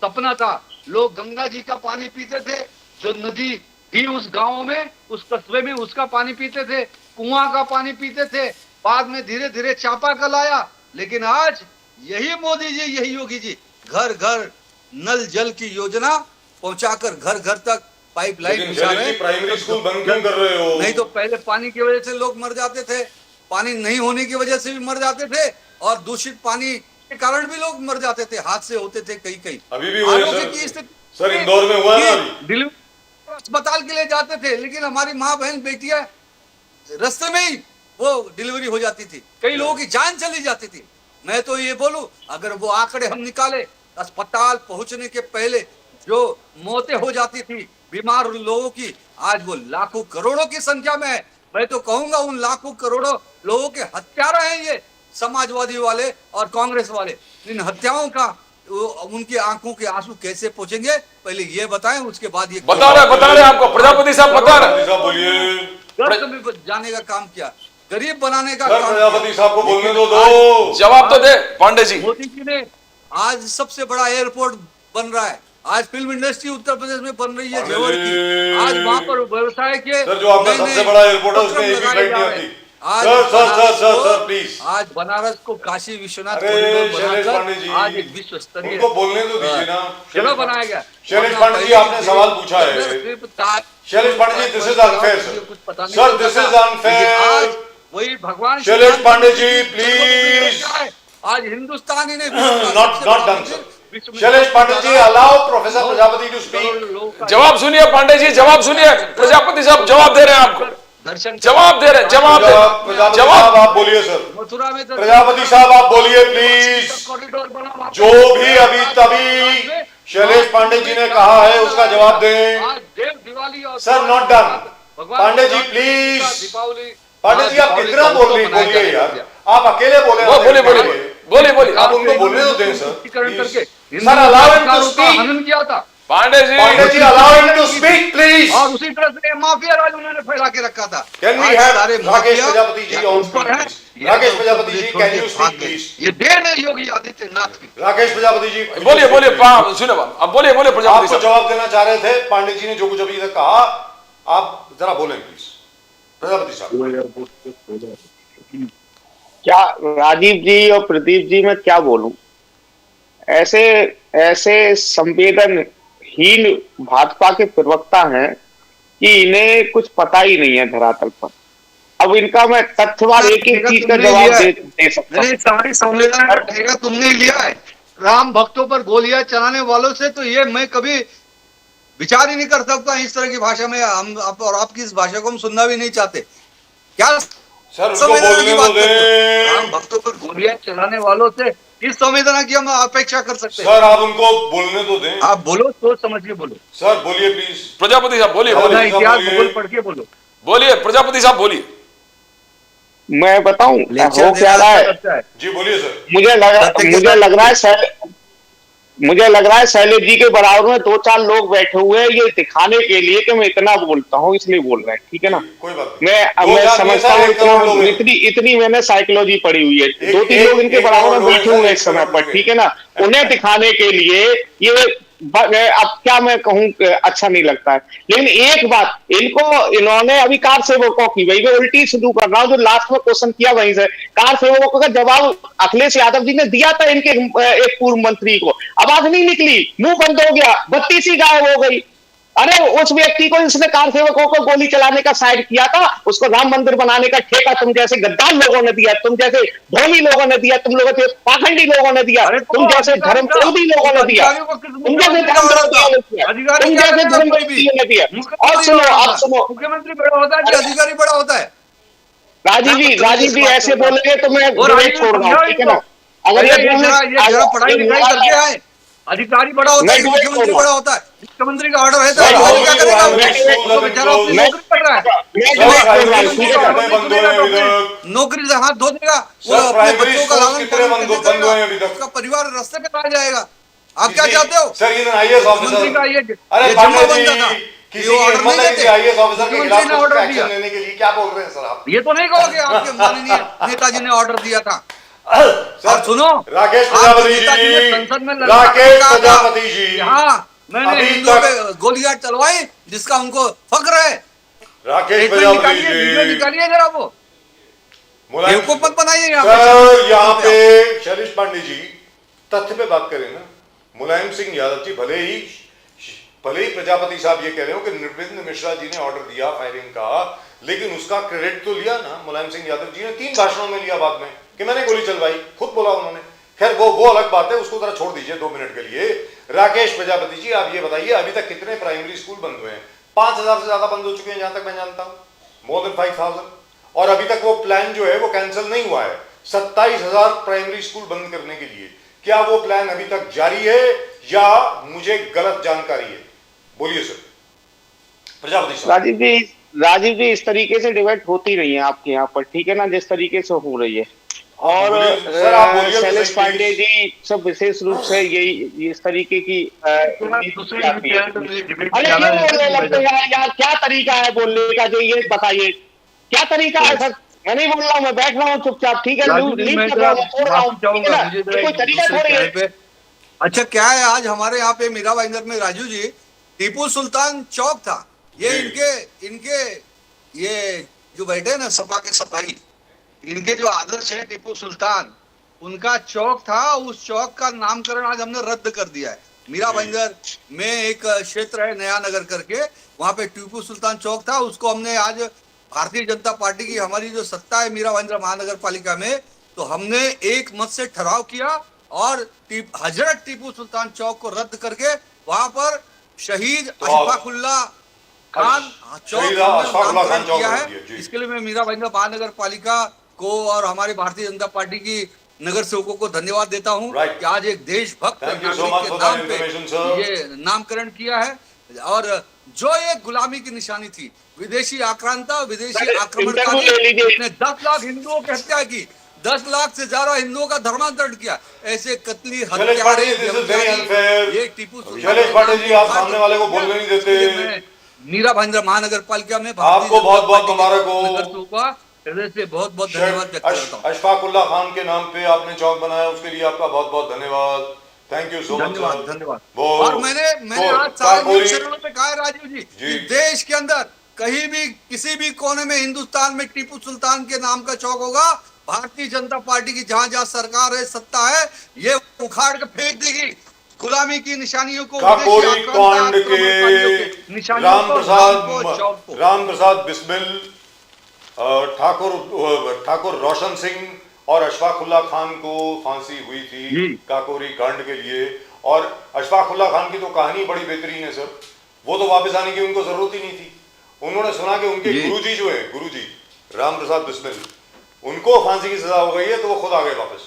Speaker 3: सपना था। लोग गंगा जी का पानी पीते थे, जो नदी थी उस गांव में, उस कस्बे में, उसका पानी पीते थे, कुआं का पानी पीते थे, बाद में धीरे धीरे चापाकल आया। लेकिन आज यही मोदी जी, यही योगी जी घर घर नल जल की योजना पहुंचाकर घर घर तक पाइपलाइन
Speaker 1: लेकिन
Speaker 3: बिछा रहे
Speaker 1: शैलेश जी,
Speaker 3: हैं।
Speaker 1: प्राइमरी स्कूल बंद क्यों कर रहे हो?
Speaker 3: नहीं तो पहले पानी की वजह से लोग मर जाते थे, पानी नहीं होने की वजह से भी मर जाते थे, और दूषित पानी के कारण भी लोग मर जाते थे, हादसे होते थे कई कई।
Speaker 1: अभी भी हुए
Speaker 3: आरोग्य
Speaker 1: सर।
Speaker 3: की स्थिति
Speaker 1: सर, इंदौर में हुआ है ना अभी।
Speaker 3: डिलीवरी अस्पताल के लिए जाते थे, लेकिन हमारी माँ बहन बेटियां रास्ते में ही वो डिलीवरी हो जाती थी, कई लोगों की जान चली जाती थी। मैं तो ये बोलूं, अगर वो आंकड़े हम निकाले, अस्पताल पहुंचने के पहले जो मौतें हो जाती थी बीमार लोगों की, आज वो लाखों करोड़ों की संख्या में है। मैं तो कहूंगा उन लाखों करोड़ों लोगों के हत्यारा हैं ये समाजवादी वाले और कांग्रेस वाले। इन हत्याओं का उनकी आंखों के आंसू कैसे पहुंचेंगे, पहले ये बताएं, उसके बाद ये
Speaker 2: बता रहे आपको प्रजापति साहब, बता रहे।
Speaker 1: प्रजापति साहब बोलिए।
Speaker 3: गर्त में जाने का काम किया, गरीब बनाने का
Speaker 1: सर,
Speaker 3: काम
Speaker 1: प्रजापति
Speaker 3: किया।
Speaker 1: साहब को बोलने दो।
Speaker 2: जवाब तो दे पांडे जी।
Speaker 3: मोदी जी ने आज सबसे बड़ा एयरपोर्ट बन रहा है, आज फिल्म इंडस्ट्री उत्तर प्रदेश में बन रही है जेवर की, आज वहां पर व्यवसाय के
Speaker 1: सर, जो आपका सबसे बड़ा एयरपोर्ट है उसमें एक भी फ्लाइट नहीं आती। Sir, please.
Speaker 3: आज बनारस को काशी विश्वनाथ
Speaker 1: अरे
Speaker 3: कॉरिडोर
Speaker 1: शैलेश
Speaker 3: बनाकर
Speaker 1: पांडे जी,
Speaker 3: आज एक विश्व स्तरीय
Speaker 1: उनको बोलने तो दीजिए ना।
Speaker 3: जगह बनाया गया।
Speaker 1: शैलेश पांडे जी, आपने सवाल पूछा है। Shailesh Pandey ji, this is unfair sir. Sir, this is unfair.
Speaker 3: वही भगवान
Speaker 1: शैलेश पांडे जी, प्लीज।
Speaker 3: आज हिंदुस्तान ही नहीं,
Speaker 1: not done sir. Shailesh Pandey ji, allow professor Prajapati to speak.
Speaker 2: जवाब सुनिए पांडे जी, जवाब सुनिए। प्रजापति साहब जवाब दे रहे हैं आपको,
Speaker 3: दर्शन
Speaker 2: जवाब दे रहे हैं, जवाब दे
Speaker 1: प्रजापति साहब आप बोलिए सर।
Speaker 3: मथुरा में
Speaker 1: प्रजापति साहब आप बोलिए प्लीज।
Speaker 3: कॉरिडोर बना,
Speaker 1: जो भी अभी तभी शैलेश पांडे जी ने कहा है उसका जवाब दें।
Speaker 3: आज देव दिवाली और
Speaker 1: sir, not done. Pandey ji please.
Speaker 3: Deepawali.
Speaker 1: Pandey ji, आप कितना बोलिए यार, आप अकेले बोले।
Speaker 2: बोलिए
Speaker 1: आप उनको बोलने तो दें सर।
Speaker 3: करके
Speaker 1: sir, allow him to speak.
Speaker 3: हनन किया था
Speaker 2: Pandey ji,
Speaker 1: allow him to speak please.
Speaker 3: और उसी तरह से माफिया राज उन्होंने फैला के रखा था।
Speaker 1: Can we have Rakesh Prajapati ji on speak please? Rakesh Prajapati ji, can you speak please?
Speaker 3: ये देन है योगी आदित्यनाथ की।
Speaker 1: राकेश प्रजापति जी
Speaker 2: बोलिए सुनो अब बोलिए प्रजापति
Speaker 1: आपको
Speaker 2: साहब।
Speaker 1: जवाब देना चाह रहे थे। पांडे जी ने जो कुछ अभी तक कहा, आप जरा बोलें प्लीज। प्रजापति साहब।
Speaker 4: क्या राजीव जी और प्रदीप जी, मैं क्या बोलूं? ऐसे ऐसे संवेदनहीन भाजपा के प्रवक्ता हैं कि इन्हें कुछ पता ही नहीं है धरातल पर। अब इनका मैं तथ्यवार एक एक चीज का जवाब दे सकता हूं।
Speaker 3: सारी संवेदना तुमने लिया है राम भक्तों पर गोलियां चलाने वालों से, तो ये मैं कभी विचार ही नहीं कर सकता इस तरह की भाषा में। हम और आपकी इस भाषा को हम सुनना भी नहीं चाहते। क्या
Speaker 1: सर, उसको बोलने तो दें।
Speaker 3: राम भक्तों पर गोलियां चलाने वालों से किस संवेदना की हम अपेक्षा कर सकते हैं?
Speaker 1: सर, आप उनको बोलने तो दें।
Speaker 3: आप बोलो, सोच समझ के बोलो।
Speaker 1: सर, बोलिए प्लीज।
Speaker 2: प्रजापति साहब बोलिए
Speaker 3: अपना इतिहास भूगोल पढ़ के बोलो।
Speaker 2: बोलिए प्रजापति साहब बोलिए।
Speaker 4: मैं बताऊं हो क्या रहा है?
Speaker 1: जी बोलिए सर।
Speaker 4: मुझे लग रहा है शैलेश जी के बराबर में 2-4 लोग बैठे हुए हैं, ये दिखाने के लिए कि मैं इतना बोलता हूँ, इसलिए बोल रहे हैं। ठीक है ना?
Speaker 1: कोई बात
Speaker 4: मैं समझता हूँ इतनी मैंने साइकोलॉजी पढ़ी हुई है। 2-3 लोग इनके बराबर में बैठे हुए हैं इस समय पर। ठीक है ना? उन्हें दिखाने के लिए ये अब क्या मैं कहूं, अच्छा नहीं लगता है। लेकिन एक बात, इन्होंने अभी कार सेवकों की, वही मैं उल्टी शुरू कर रहा हूं जो लास्ट में क्वेश्चन किया वहीं से। कार सेवकों का जवाब अखिलेश यादव जी ने दिया था इनके एक पूर्व मंत्री को, आवाज नहीं निकली, मुंह बंद हो गया, बत्ती सी गायब हो गई। अरे उस व्यक्ति को, इसने कार सेवकों को गोली चलाने का साइड किया था, उसको राम मंदिर बनाने का ठेका तुम जैसे गद्दार लोगों ने दिया, तुम जैसे धोनी लोगों ने दिया, तुम लोगों जैसे पाखंडी लोगों ने दिया, तुम जैसे धर्मविरोधी लोगों ने दिया, तुम जैसे धर्मविरोधी ने दिया। और सुनो, आप सुनो,
Speaker 3: मुख्यमंत्री बड़ा होता है कि अधिकारी बड़ा होता है?
Speaker 4: राजीव जी ऐसे बोलेंगे तो मैं छोड़ रहा हूँ। ठीक है ना? अगर ये
Speaker 3: पढ़ाई लिखाई करके आए, अधिकारी बड़ा होता है, मुख्यमंत्री बड़ा होता है। मुख्यमंत्री का ऑर्डर है तो क्या करेगा? बेचारा अपनी नौकरी कर रहा है, नौकरी से हाथ धो देगा, वो अपने बच्चों का लालन पालन, उसका परिवार रास्ते पे आ जाएगा। आप क्या चाहते हो?
Speaker 1: सर, ये आईएएस ऑफिसर।
Speaker 3: मुख्यमंत्री का ये
Speaker 1: अरे
Speaker 3: जिम्मा
Speaker 1: पांडे
Speaker 3: बन जाता।
Speaker 1: जी, किसी
Speaker 3: वो
Speaker 1: की
Speaker 3: ऑर्डर
Speaker 1: हिम्मत
Speaker 3: नहीं
Speaker 1: है किसी
Speaker 3: देते।
Speaker 1: आईएएस ऑफिसर के
Speaker 3: मुख्यमंत्री
Speaker 1: खिलाफ
Speaker 3: ने
Speaker 1: कुछ
Speaker 3: ऑर्डर
Speaker 1: एक्शन
Speaker 3: दिया,
Speaker 1: लेने के लिए क्या बोल रहे हैं सर आप?
Speaker 3: ये तो नहीं कहोगे आपके माननीय नेताजी ने ऑर्डर दिया था।
Speaker 1: सर,
Speaker 3: और सुनो,
Speaker 1: राकेश
Speaker 3: आपके
Speaker 1: प्रजापति
Speaker 3: नेताजी ने
Speaker 1: जी,
Speaker 3: संसद में ललकार
Speaker 1: राकेश
Speaker 3: कहा था
Speaker 1: प्रजापति जी,
Speaker 3: कि हाँ मैंने
Speaker 1: अभी
Speaker 3: हिंदुओं
Speaker 1: तक
Speaker 3: पे गोलियां चलवाई जिसका उनको फक्र है।
Speaker 1: राकेश
Speaker 3: स्टेटमेंट
Speaker 1: प्रजापति
Speaker 3: निकालिए, वीडियो
Speaker 1: जी,
Speaker 3: निकालिए जरा वो,
Speaker 1: मुलायम
Speaker 3: बेवकूफ मत बनाइए यहाँ पे
Speaker 1: सर, यहाँ
Speaker 3: आप।
Speaker 1: पे शैलेश पांडे जी तथ्य पे बात करें ना। मुलायम सिंह यादव जी भले ही प्रजापति साहब ये कह रहे हो कि नृपेंद्र मिश्रा जी ने ऑर्डर दिया फायरिंग का, लेकिन उसका क्रेडिट तो लिया ना मुलायम सिंह यादव जी ने 3 भाषणों में लिया बाद में कि मैंने गोली चलवाई, खुद बोला उन्होंने। खैर वो अलग बात है, उसको जरा छोड़ दीजिए 2 मिनट के लिए। राकेश प्रजापति जी आप ये बताइए अभी तक कितने प्राइमरी स्कूल बंद हुए हैं? 5000 से ज्यादा बंद हो चुके हैं जहां तक मैं जानता हूं, मोर देन 5000। और अभी तक वो प्लान जो है वो कैंसिल नहीं हुआ है 27,000 प्राइमरी स्कूल बंद करने के लिए। क्या वो प्लान अभी तक जारी है या मुझे गलत जानकारी है? बोलिए सर प्रजापति साहब।
Speaker 4: राजीव जी इस तरीके से डिबेट होती नहीं है आपके यहाँ पर, ठीक है ना, जिस तरीके से हो रही है। और
Speaker 1: सर आप बोलिए तो
Speaker 4: शैलेश
Speaker 1: सही,
Speaker 4: पांडे जी सब विशेष रूप से यही इस तरीके की अरे क्यों बोलने लगते हैं यार, क्या तरीका है बोलने का, जो ये बताइए क्या तरीका है सर? मैं नहीं बोल रहा हूँ, मैं बैठ रहा हूँ चुपचाप, ठीक है, लीव कर रहा हूँ, छोड़ रहा हूँ, ठीक है ना, ये कोई तरीका थोड़ी है।
Speaker 3: अच्छा क्या है, आज हमारे यहाँ पे मीरा भाईंदर में राजू जी टीपू सुल्तान चौक था, ये इनके ये जो बैठे हैं ना सपा के सपाही, इनके जो आदर्श है टीपू सुल्तान, उनका चौक था, उस चौक का नामकरण आज हमने रद्द कर दिया है। मीरा भाईंदर में एक क्षेत्र है नया नगर करके, वहां पे टीपू सुल्तान चौक था, उसको हमने आज भारतीय जनता पार्टी की हमारी जो सत्ता है मीरा भाईंदर महानगर पालिका में, तो हमने एक मत से ठहराव किया और हजरत टीपू सुल्तान चौक को रद्द करके वहां पर शहीद अशफाकुल्ला खान चौक किया है। इसके लिए मैं मीरा भाईंदर महानगर पालिका को और हमारे भारतीय जनता पार्टी की नगर सेवकों को धन्यवाद देता हूं कि आज एक देशभक्त नागरिक के नाम पे ये नामकरण किया है। और जो एक गुलामी की निशानी थी, विदेशी आक्रांता, विदेशी आक्रमणकारी, उसने 10 लाख हिंदुओं की हत्या की, 10 लाख से ज्यादा हिंदुओं का धर्मांतरण किया, ऐसे कतली हत्यारे ये टीपू
Speaker 1: सुल्तान जी आप सामने वाले को बोलने नहीं देते।
Speaker 3: मीरा भाईंदर महानगर पालिका में
Speaker 1: आपको बहुत बहुत मुबारक हो,
Speaker 3: हृदय से बहुत बहुत धन्यवाद व्यक्त करता हूं।
Speaker 1: अशफाकुल्ला खान के नाम पे आपने चौक बनाया, उसके लिए आपका बहुत बहुत धन्यवाद। थैंक यू सो मच,
Speaker 3: धन्यवाद। और मैंने आज सारे चैनलों पे कहा राजीव जी कि देश के अंदर कहीं भी किसी भी कोने में हिंदुस्तान में टीपू सुल्तान के नाम का चौक होगा, भारतीय जनता पार्टी की जहां जहां सरकार है, सत्ता है, ये उखाड़ के फेंक देगी गुलामी की निशानियों को,
Speaker 1: काकोरी कांड के राम प्रसाद बिस्मिल, ठाकुर रोशन सिंह और अशफाकुल्ला खान को फांसी हुई थी काकोरी कांड के लिए। और अशफाकुल्ला खान की तो कहानी बड़ी बेहतरीन है सर, वो तो वापस आने की उनको जरूरत ही नहीं थी। उन्होंने सुना कि उनके गुरुजी जो है, गुरुजी राम प्रसाद बिस्मिल, उनको फांसी की सजा हो गई है, तो वो खुद आ गए वापस।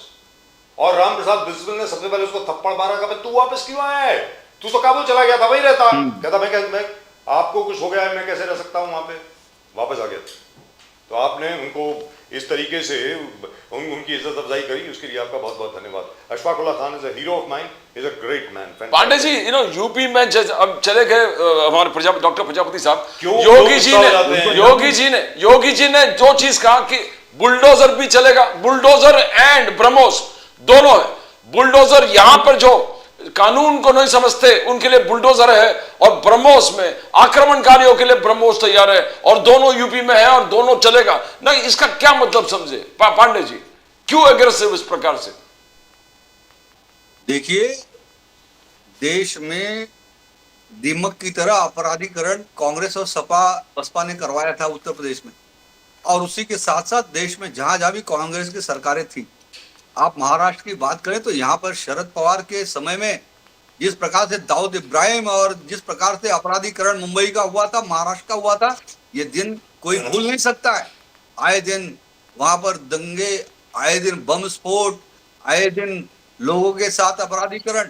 Speaker 1: और राम प्रसाद बिस्मिल ने सबसे पहले उसको थप्पड़ मारा, कहा तू वापस क्यों आया है, तू तो काबुल चला गया था, वही रहता। कहता मैं आपको कुछ हो गया है, मैं कैसे रह सकता हूं वहां पे, वापस आ गया। तो आपने उनको इस तरीके से उनकी इज्जत अफजाई करी, उसके लिए आपका बहुत बहुत धन्यवाद। Ashfaqullah Khan is a hero of mine, is a great man.
Speaker 2: Pandey ji, UP में अब चले गए हमारे डॉक्टर प्रजापति साहब, योगी जी ने जो चीज कहा कि बुलडोजर भी चलेगा, बुलडोजर एंड ब्रह्मोस दोनों है। बुलडोजर यहां पर जो कानून को नहीं समझते उनके लिए बुलडोजर है, और ब्रह्मोस में आक्रमणकारियों के लिए ब्रह्मोस तैयार है, और दोनों यूपी में है और दोनों चलेगा। नहीं, इसका क्या मतलब समझे पांडे जी, क्यों एग्रेसिव इस प्रकार से?
Speaker 3: देखिए, देश में दीमक की तरह अपराधीकरण कांग्रेस और सपा बसपा ने करवाया था उत्तर प्रदेश में, और उसी के साथ साथ देश में जहां जहां भी कांग्रेस की सरकारें थी। आप महाराष्ट्र की बात करें तो यहाँ पर शरद पवार के समय में जिस प्रकार से दाऊद इब्राहिम और जिस प्रकार से अपराधीकरण मुंबई का हुआ था, महाराष्ट्र का हुआ था, ये दिन कोई भूल नहीं सकता है। आए दिन वहां पर दंगे, आए दिन बम स्फोट, आए दिन लोगों के साथ अपराधीकरण।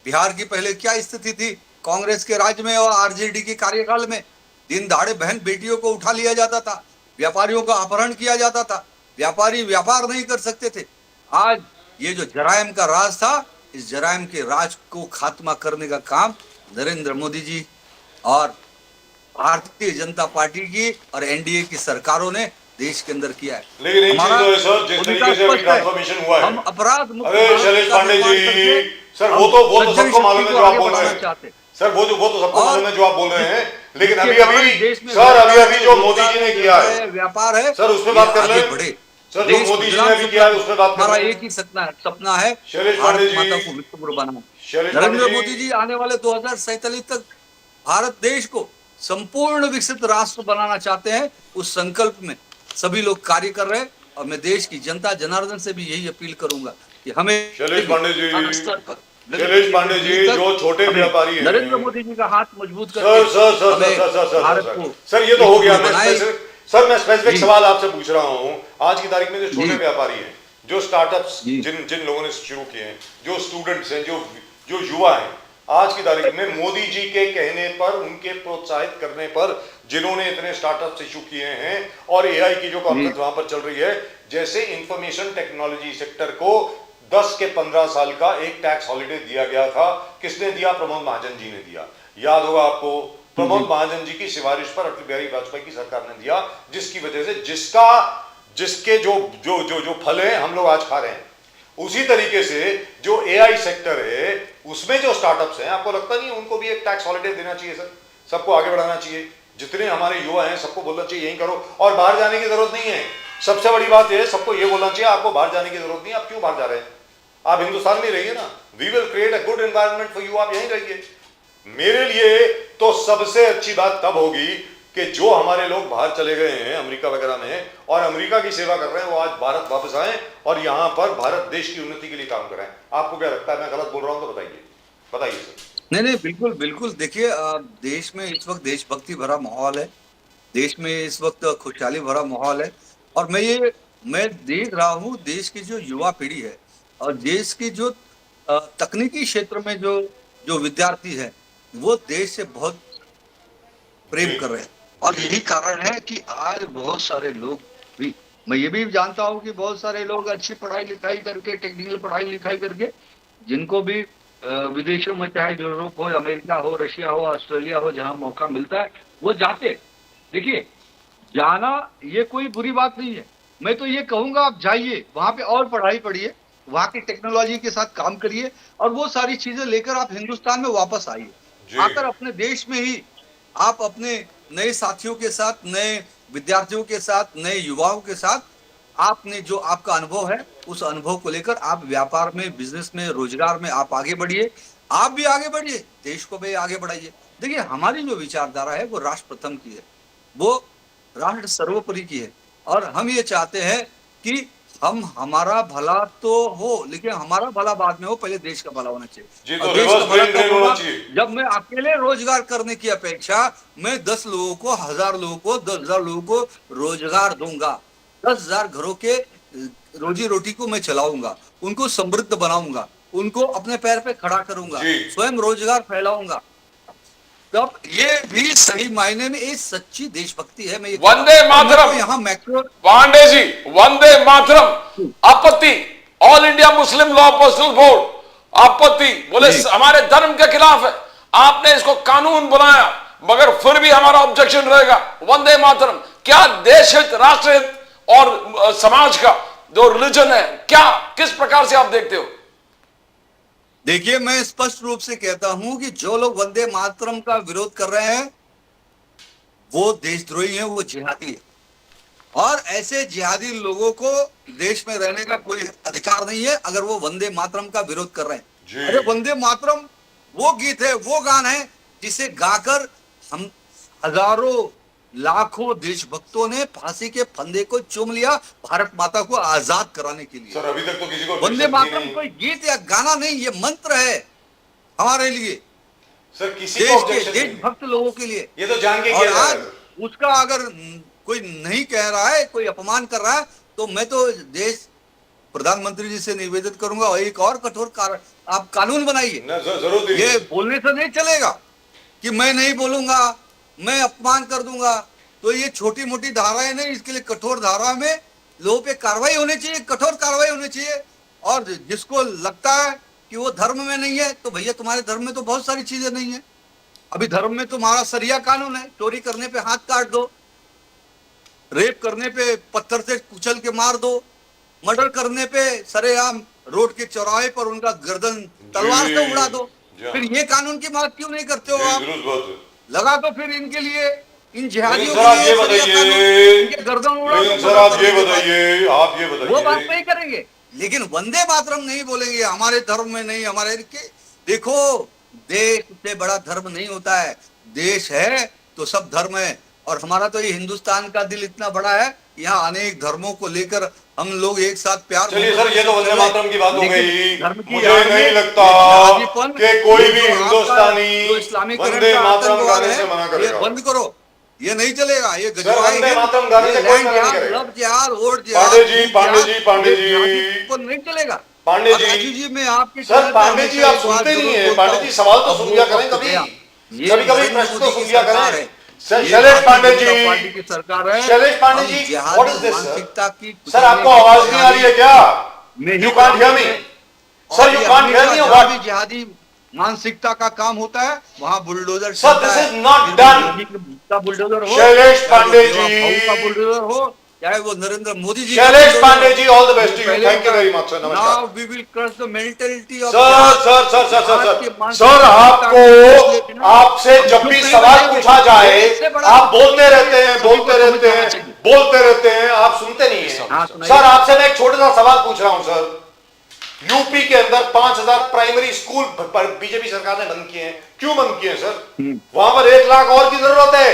Speaker 3: बिहार की पहले क्या स्थिति थी कांग्रेस के राज्य में और आरजेडी के कार्यकाल में? दिन दहाड़े बहन बेटियों को उठा लिया जाता था, व्यापारियों का अपहरण किया जाता था, व्यापारी व्यापार नहीं कर सकते थे। आज ये जो जराइम का राज था, इस जराइम के राज को खात्मा करने का काम नरेंद्र मोदी जी और भारतीय जनता पार्टी की और एनडीए की सरकारों ने देश के अंदर किया है।
Speaker 1: लेकिन एक चीज
Speaker 3: हमारा
Speaker 1: तो है सर, जिस
Speaker 3: भूमिका
Speaker 1: तरीके से अभी
Speaker 3: स्पष्ट है।
Speaker 1: ट्रांसफॉर्मेशन हुआ है,
Speaker 3: हम अपराध मुक्त
Speaker 1: अरे
Speaker 3: भारत
Speaker 1: शैलेश
Speaker 3: का
Speaker 1: पांडे
Speaker 3: निर्माण
Speaker 1: जी,
Speaker 3: करके
Speaker 1: सर
Speaker 3: हम
Speaker 1: वो तो
Speaker 3: सज्जन
Speaker 1: सबको मालूम
Speaker 3: शक्ति
Speaker 1: है
Speaker 3: को
Speaker 1: जो आप
Speaker 3: आगे
Speaker 1: बोल रहे
Speaker 3: बढ़ाना
Speaker 1: हैं
Speaker 3: चाहते हैं।
Speaker 1: सर, वो तो सबको
Speaker 3: और
Speaker 1: मालूम है जो आप बोल रहे हैं, लेकिन
Speaker 3: इसके
Speaker 1: अभी
Speaker 3: कारण देश में
Speaker 1: सर अभी जो मोदी
Speaker 3: रोजगार
Speaker 1: जी ने
Speaker 3: है,
Speaker 1: किया है
Speaker 3: व्यापार है,
Speaker 1: सर, उसमें
Speaker 3: ये
Speaker 1: बात कर
Speaker 3: आगे
Speaker 1: लें।
Speaker 3: बढ़े।
Speaker 1: सर जो
Speaker 3: देश
Speaker 1: मोदी जी
Speaker 3: गुजरात
Speaker 1: ने अभी किया है उसमें बात कर
Speaker 3: हमारा
Speaker 1: लें।
Speaker 3: एक ही सपना है,
Speaker 1: शैलेश
Speaker 3: भारत
Speaker 1: पांडे जी,
Speaker 3: माता को विश्वगुरु बनाना।
Speaker 1: शैलेश पांडे
Speaker 3: नरेंद्र
Speaker 1: जी,
Speaker 3: मोदी जी आने वाले 2047 तक भारत देश को संपूर्ण विकसित राष्ट्र बनाना चाहते हैं। उस संकल्प में सभी लोग कार्य कर रहे हैं और मैं देश की जनता जनार्दन से भी यही अपील करूंगा कि हमें
Speaker 1: शैलेश पांडे जी,
Speaker 3: हर स्तर पर,
Speaker 1: शैलेश पांडे जी जो छोटे
Speaker 3: हमें
Speaker 1: व्यापारी हैं,
Speaker 3: नरेंद्र मोदी जी का हाथ मजबूत
Speaker 1: सर
Speaker 3: करके
Speaker 1: सर सर
Speaker 3: हमें
Speaker 1: sir sir sir
Speaker 3: Bharat
Speaker 1: sir
Speaker 3: को
Speaker 1: सर ये तो हो गया। मैं
Speaker 3: बनाए।
Speaker 1: स्पेसिफिक
Speaker 3: जी।
Speaker 1: सवाल आपसे पूछ रहा हूँ। आज की तारीख में जो छोटे
Speaker 3: जी।
Speaker 1: व्यापारी हैं, जो स्टार्टअप्स
Speaker 3: जी।
Speaker 1: जिन लोगों ने शुरू किए हैं, जो स्टूडेंट्स हैं, जो युवा हैं, आज की तारीख में मोदी जी के कहने पर, उनके प्रोत्साहित करने पर जिन्होंने इतने स्टार्टअप्स इशू किए हैं और एआई की जो कॉन्फ्रेंस वहां पर चल रही है, जैसे इंफॉर्मेशन टेक्नोलॉजी सेक्टर को 10 के 15 साल का एक टैक्स हॉलिडे दिया गया था। किसने दिया? प्रमोद महाजन जी ने दिया। याद होगा आपको, प्रमोद महाजन जी की सिफारिश पर अटल बिहारी वाजपेयी की सरकार ने दिया, जिसकी वजह से जिसके जो फल हैं हम लोग आज खा रहे हैं। उसी तरीके से जो एआई सेक्टर है उसमें जो स्टार्टअप्स हैं, आपको लगता नहीं उनको भी एक टैक्स हॉलिडे देना चाहिए सर? सबको आगे बढ़ाना चाहिए। जितने हमारे युवा हैं सबको बोलना चाहिए यही करो, और बाहर जाने की जरूरत नहीं है। सबसे बड़ी बात है, सबको ये बोलना चाहिए आपको बाहर जाने की जरूरत नहीं है। आप क्यों बाहर जा रहे हैं? आप हिंदुस्तान में रहिए ना। We will create a good environment for you, आप यहीं रहिए। मेरे लिए तो सबसे अच्छी बात तब होगी कि जो हमारे लोग बाहर चले गए हैं अमेरिका वगैरह में और अमेरिका की सेवा कर रहे हैं, वो आज भारत वापस आए और यहां पर भारत देश की उन्नति के लिए काम करें। आपको क्या लगता है? मैं गलत बोल रहा हूं तो बताइए सर।
Speaker 3: नहीं, बिल्कुल बिल्कुल। देखिए, देश में इस वक्त देशभक्ति भरा माहौल है, देश में इस वक्त खुशहाली भरा माहौल है और मैं देख रहा हूँ देश की जो युवा पीढ़ी है और देश की जो तकनीकी क्षेत्र में जो जो विद्यार्थी है, वो देश से बहुत प्रेम कर रहे हैं और यही कारण है कि आज बहुत सारे लोग भी, मैं ये भी जानता हूँ कि बहुत सारे लोग अच्छी पढ़ाई लिखाई करके, टेक्निकल पढ़ाई लिखाई करके, जिनको भी विदेशों में, चाहे यूरोप हो, अमेरिका हो, रशिया हो, ऑस्ट्रेलिया हो, जहां मौका मिलता है वो जाते। देखिए, जाना ये कोई बुरी बात नहीं है। मैं तो ये कहूंगा आप जाइए, वहां पे और पढ़ाई पढ़िए, वहां की टेक्नोलॉजी के साथ काम करिए और वो सारी चीजें लेकर आप हिंदुस्तान में वापस आइए। आकर अपने देश में ही आप अपने नए साथियों के साथ, नए विद्यार्थियों के साथ, नए युवाओं के साथ, आपने जो आपका अनुभव है उस अनुभव को लेकर आप व्यापार में, बिजनेस में, रोजगार में आप आगे बढ़िए। आप भी आगे बढ़िए, देश को भी आगे बढ़ाइए। देखिए, हमारी जो विचारधारा है वो राष्ट्र प्रथम की है, वो राष्ट्र सर्वोपरि की है और हम ये चाहते हैं कि हमारा भला तो हो, लेकिन हमारा भला बाद में हो, पहले देश का भला होना चाहिए।
Speaker 1: जी, तो
Speaker 3: और देश का
Speaker 1: रिवर्स
Speaker 3: भला
Speaker 1: ब्रेन
Speaker 3: तब
Speaker 1: ड्रेन होना
Speaker 3: होगा
Speaker 1: चाहिए।
Speaker 3: जब मैं अकेले रोजगार करने की अपेक्षा मैं 10 लोगों को, 1000 लोगों को, 10,000 लोगों को रोजगार दूंगा। 10,000 घरों के रोजी रोटी को मैं चलाऊंगा, उनको समृद्ध बनाऊंगा, उनको अपने पैर पे खड़ा करूंगा, स्वयं रोजगार फैलाऊंगा। तब ये भी सही मायने में एक सच्ची देशभक्ति है। मैं ये
Speaker 2: वंदे मातरम।
Speaker 3: यहाँ मैक्रो
Speaker 2: पांडे जी, वंदे मातरम। आपत्ति, all India Muslim law personal board आपत्ति, बोले हमारे धर्म के खिलाफ है। आपने इसको कानून बनाया मगर फिर भी हमारा ऑब्जेक्शन रहेगा। वंदे मातरम, क्या देश हित, राष्ट्र हित और समाज का जो रिलीजन है, क्या किस प्रकार से आप देखते हो?
Speaker 3: देखिए, मैं स्पष्ट रूप से कहता हूं कि जो लोग वंदे मातरम का विरोध कर रहे हैं वो देशद्रोही हैं, वो जिहादी है और ऐसे जिहादी लोगों को देश में रहने का कोई अधिकार नहीं है अगर वो वंदे मातरम का विरोध कर रहे हैं। अरे वंदे मातरम वो गीत है, वो गाना है जिसे गाकर हम हजारों लाखों देशभक्तों ने फांसी के फंदे को चूम लिया भारत माता को आजाद कराने के लिए।
Speaker 1: सर अभी तक तो किसी को
Speaker 3: वंदे मातरम कोई गीत या गाना नहीं, ये मंत्र है हमारे लिए,
Speaker 1: सर किसी
Speaker 3: देश
Speaker 1: को
Speaker 3: के
Speaker 1: ऑब्जेक्शन नहीं।
Speaker 3: देशभक्त लोगों के लिए।
Speaker 1: ये तो जान के
Speaker 3: और
Speaker 1: किया जा रहा
Speaker 3: आज
Speaker 1: है।
Speaker 3: उसका अगर कोई नहीं कह रहा है, कोई अपमान कर रहा है, तो मैं तो देश प्रधानमंत्री जी से निवेदन करूंगा और एक और कठोर आप कानून बनाइए।
Speaker 1: जरूर
Speaker 3: ये बोलने से नहीं चलेगा कि मैं नहीं बोलूंगा, मैं अपमान कर दूंगा। तो ये छोटी मोटी धाराएं नहीं, इसके लिए कठोर धारा में लोगों पे कार्रवाई होनी चाहिए, कठोर कार्रवाई होनी चाहिए। और जिसको लगता है कि वो धर्म में नहीं है, तो भैया तुम्हारे धर्म में तो बहुत सारी चीजें नहीं है। अभी धर्म में तुम्हारा सरिया कानून है, चोरी करने पे हाथ काट दो, रेप करने पे पत्थर से कुचल के मार दो, मर्डर करने पे सरेआम रोड के चौराहे पर उनका गर्दन तलवार से उड़ा दो।
Speaker 1: जी।
Speaker 3: फिर ये कानून की बात क्यों नहीं करते हो आप?
Speaker 1: दुरुस्त बात है।
Speaker 3: लगा दो फिर इनके लिए, इन जिहादियों
Speaker 1: लेकिन सर आप
Speaker 3: के
Speaker 1: ये
Speaker 3: लिए सरिया कानून,
Speaker 1: बताइए,
Speaker 3: इनके गर्दन उड़ा दो।
Speaker 1: लेकिन सर आप ये बताइए, आप ये
Speaker 3: वो बात
Speaker 1: बताइए,
Speaker 3: नहीं करेंगे, लेकिन वंदे मातरम नहीं बोलेंगे, हमारे धर्म में नहीं, हमारे देखो, देश से बड़ा धर्म नहीं होता है, देश है तो सब धर्म है। और हमारा तो ये हिंदुस्तान का दिल इतना बड़ा है, यहाँ अनेक धर्मों को लेकर हम लोग एक साथ प्यार।
Speaker 1: चलिए सर, ये तो वंदे मातरम की बात हो गई।
Speaker 3: धर्म की
Speaker 1: मुझे नहीं लगता कि कोई भी हिंदुस्तानी वंदे मातरम गाने से मना करेगा।
Speaker 3: बंद करो, ये नहीं चलेगा। ये
Speaker 1: सर वंदे मातरम गाने से कोई मना नहीं करेगा। पांडे जी
Speaker 3: नहीं चलेगा।
Speaker 1: पांडे जी
Speaker 3: मैं आपके
Speaker 1: सर, पांडे जी आप सुनते नहीं है। पांडे जी सवाल तो सुन लिया करें, कभी कभी प्रश्न तो सुन लिया करें। शैलेश पांडे जी,
Speaker 3: पार्टी की सरकार है।
Speaker 1: शैलेश पांडे जी, व्हाट इज दिस
Speaker 3: मानसिकता की
Speaker 1: सर? आपको आवाज नहीं आ रही है क्या? You can't hear me sir, you can't hear me what?
Speaker 3: जिहादी मानसिकता का काम होता है, वहाँ bulldozer.
Speaker 1: Sir this is not done.
Speaker 3: Bulldozer हो,
Speaker 1: शैलेश पांडे जी,
Speaker 3: बुलडोजर हो, चाहे वो Narendra Modi ji.
Speaker 1: Shailesh Pandey ji, all the best to you, thank you very much sir, नमस्कार।
Speaker 3: Now we will crush the mentality of
Speaker 1: sir आपको, आपसे जब भी सवाल पूछा जाए आप बोलते रहते हैं, आप सुनते नहीं है। सर आपसे मैं एक छोटा सा सवाल पूछ रहा हूं सर, यूपी के अंदर 5000 प्राइमरी स्कूल बीजेपी सरकार ने बंद किए हैं, क्यों बंद किए सर? वहां पर 1 लाख और की जरूरत है,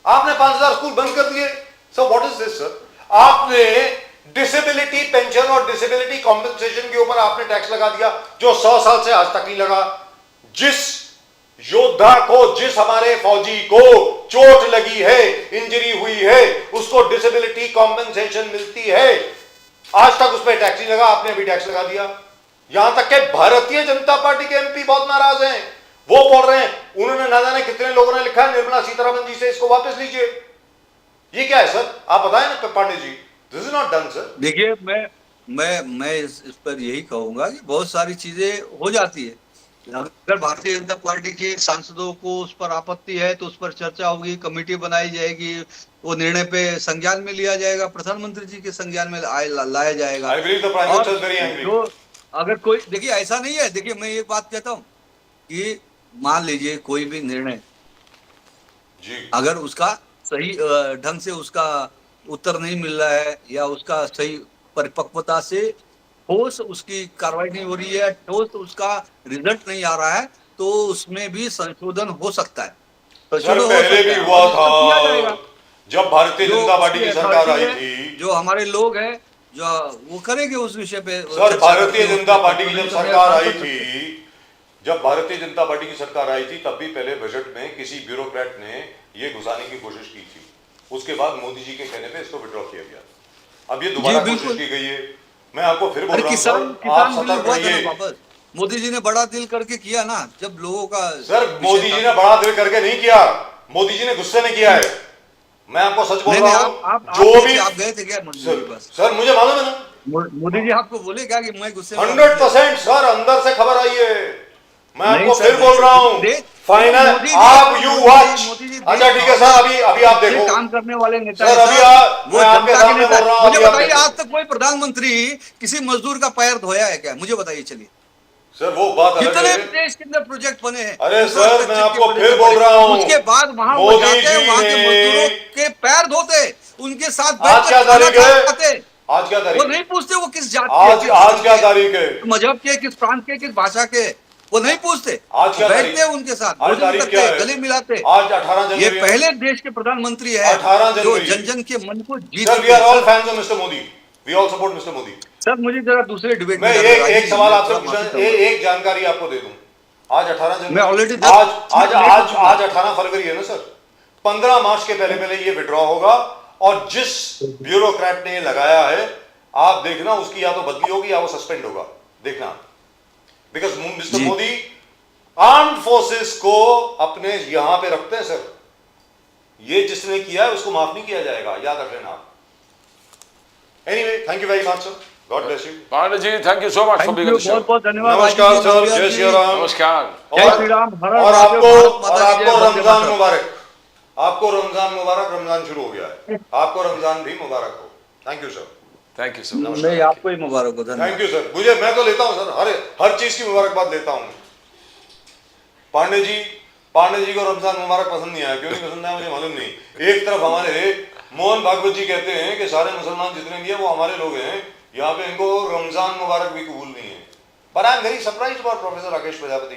Speaker 1: आपने 5000 स्कूल बंद कर दिए। So what is this sir? आपने डिसेबिलिटी पेंशन और डिसेबिलिटी कॉम्पेंसेशन के ऊपर आपने टैक्स लगा दिया, जो 100 साल से आज तक नहीं लगा। जिस योद्धा को, जिस हमारे फौजी को चोट लगी है, इंजरी हुई है, उसको डिसेबिलिटी कॉम्पेंसेशन मिलती है, आज तक उस पर टैक्स नहीं लगा, आपने अभी टैक्स लगा दिया। यहां तक कि भारतीय जनता पार्टी के एमपी बहुत नाराज हैं, वो बोल रहे हैं, उन्होंने ना जाने कितने लोगों ने लिखा है निर्मला सीतारमण जी से इसको वापस लीजिए। ये क्या है सर? आप बताएं ना Pandey ji, this is not done sir.
Speaker 3: देखिए, मैं इस पर यही कहूंगा कि बहुत सारी चीजें हो जाती है। अगर भारतीय जनता पार्टी के सांसदों को उस पर आपत्ति है तो उस पर चर्चा होगी, कमेटी बनाई जाएगी, वो निर्णय पे संज्ञान में लिया जाएगा, प्रधानमंत्री जी के संज्ञान में लाया जाएगा।
Speaker 1: I believe the Prime Minister is very angry.
Speaker 3: जो अगर कोई, देखिए ऐसा नहीं है, देखिए मैं एक बात कहता हूँ कि मान लीजिए कोई भी निर्णय
Speaker 1: जी,
Speaker 3: अगर उसका सही ढंग से उसका उत्तर नहीं मिल रहा है, या उसका सही परिपक्वता से ठोस उसकी कार्रवाई नहीं हो रही है, ठोस उसका रिजल्ट नहीं आ रहा है, तो उसमें भी संशोधन हो सकता है।
Speaker 1: सर पहले भी हुआ था जब भारतीय जनता पार्टी की सरकार आई थी,
Speaker 3: जो हमारे लोग हैं जो वो करेंगे उस विषय पे।
Speaker 1: सर भारतीय जनता पार्टी की जब सरकार आई थी, जब भारतीय जनता पार्टी की सरकार आई थी, तब भी पहले बजट में किसी ब्यूरोक्रेट ने ये घुसाने की कोशिश की थी, उसके बाद मोदी जी के कहने पे इसको विड्रॉ किया गया। अब ये दोबारा कोशिश की गई है। मैं आपको फिर बोल रहा हूं, आप सतर्क रहिए।
Speaker 3: मोदी जी ने बड़ा दिल करके किया ना, जब लोगों का।
Speaker 1: सर मोदी जी ने बड़ा दिल करके नहीं किया, मोदी जी ने गुस्से में किया है। मैं आपको सच बोल रहा हूं, जो भी
Speaker 3: आप गए थे क्या मोदी जी के पास?
Speaker 1: सर मुझे मालूम है ना,
Speaker 3: मोदी जी आपको बोले क्या कि मैं गुस्से में?
Speaker 1: 100% सर, अंदर से खबर आई है। मैं आपको फिर बोल रहा हूं, फाइनल आप यू वॉच। अच्छा ठीक है सर, अभी आप देखो,
Speaker 3: काम करने वाले नेता
Speaker 1: सर, अभी मैं आपके सामने बोल रहा हूं।
Speaker 3: मुझे बताइए, आज तक कोई प्रधानमंत्री किसी मजदूर का पैर धोया है क्या? मुझे बताइए। चलिए
Speaker 1: सर, वो बात अलग
Speaker 3: कितने
Speaker 1: है।
Speaker 3: देश के अंदर प्रोजेक्ट बने हैं।
Speaker 1: अरे सर, मैं आपको फिर बोल रहा हूं,
Speaker 3: उसके बाद वहां
Speaker 1: मोदी
Speaker 3: जाते,
Speaker 1: जी
Speaker 3: वहां के
Speaker 1: ने
Speaker 3: मजदूरों के पैर धोते, उनके साथ
Speaker 1: आज क्या तारीख है? आज क्या
Speaker 3: वो
Speaker 1: तारीख?
Speaker 3: नहीं पूछते वो किस जात
Speaker 1: आज आज क्या तारीख है?
Speaker 3: मजहब के, किस प्रांत के, किस भाषा के, वो नहीं पूछते।
Speaker 1: आज क्या तारीख?
Speaker 3: बैठते उनके साथ,
Speaker 1: आज तारीख क्या है?
Speaker 3: गले मिलाते।
Speaker 1: आज 18 जनवरी।
Speaker 3: ये पहले देश के प्रधानमंत्री है
Speaker 1: 18
Speaker 3: जो
Speaker 1: जनवरी
Speaker 3: जन जन के मन को जीत।
Speaker 1: Sir, we are all fans of mister Modi, we all support mister Modi.
Speaker 3: Sir मुझे जरा दूसरे डिबेट
Speaker 1: मैं एक सवाल आपसे पूछना, एक जानकारी आपको दे दूं। आज 18 जनवरी,
Speaker 3: मैं ऑलरेडी
Speaker 1: आज 18 फरवरी है ना सर। 15 मार्च के पहले ये विड्रॉ होगा, और जिस ब्यूरोक्रेट ने लगाया है, आप देखना उसकी या तो बदली होगी या वो सस्पेंड होगा, देखना। Because mister Modi armed forces को अपने यहां पे रखते हैं सर। ये जिसने किया है उसको माफ नहीं किया जाएगा, याद रख लेना आप। Anyway, thank you very much sir. God bless you.
Speaker 2: Pandey ji, thank you so much for
Speaker 3: thank
Speaker 2: being
Speaker 3: you,
Speaker 2: on the show.
Speaker 3: बहुत बहुत धन्यवाद।
Speaker 1: नमस्कार
Speaker 3: राजीव जी,
Speaker 1: सर,
Speaker 3: नवलिया
Speaker 1: जय
Speaker 3: जी।
Speaker 1: श्री राम।
Speaker 2: नमस्कार।
Speaker 3: जय श्री राम, हर हर
Speaker 1: और
Speaker 3: महादेव,
Speaker 1: आपको
Speaker 3: भारत माता की जय, वंदे
Speaker 1: रमजान
Speaker 3: मातरम।
Speaker 1: मुबारक। आपको रमजान मुबारक। रमजान शुरू हो गया है, आपको रमजान भी मुबारक हो। Thank you sir.
Speaker 2: Thank you so much.
Speaker 3: नहीं, आपको ही मुबारक हो, धन्यवाद।
Speaker 1: Thank you sir. मैं तो लेता हूँ सर, हर चीज की मुबारकबाद लेता हूँ। पांडे जी को रमजान मुबारक पसंद नहीं आया, क्यों नहीं पसंद आया मुझे मालूम नहीं। एक तरफ हमारे मोहन भागवत जी कहते हैं कि सारे मुसलमान जितने भी हैं वो हमारे लोग हैं, यहाँ पे इनको रमजान मुबारक भी कबूल नहीं है। But I am very surprised about professor Rakesh Prajapati.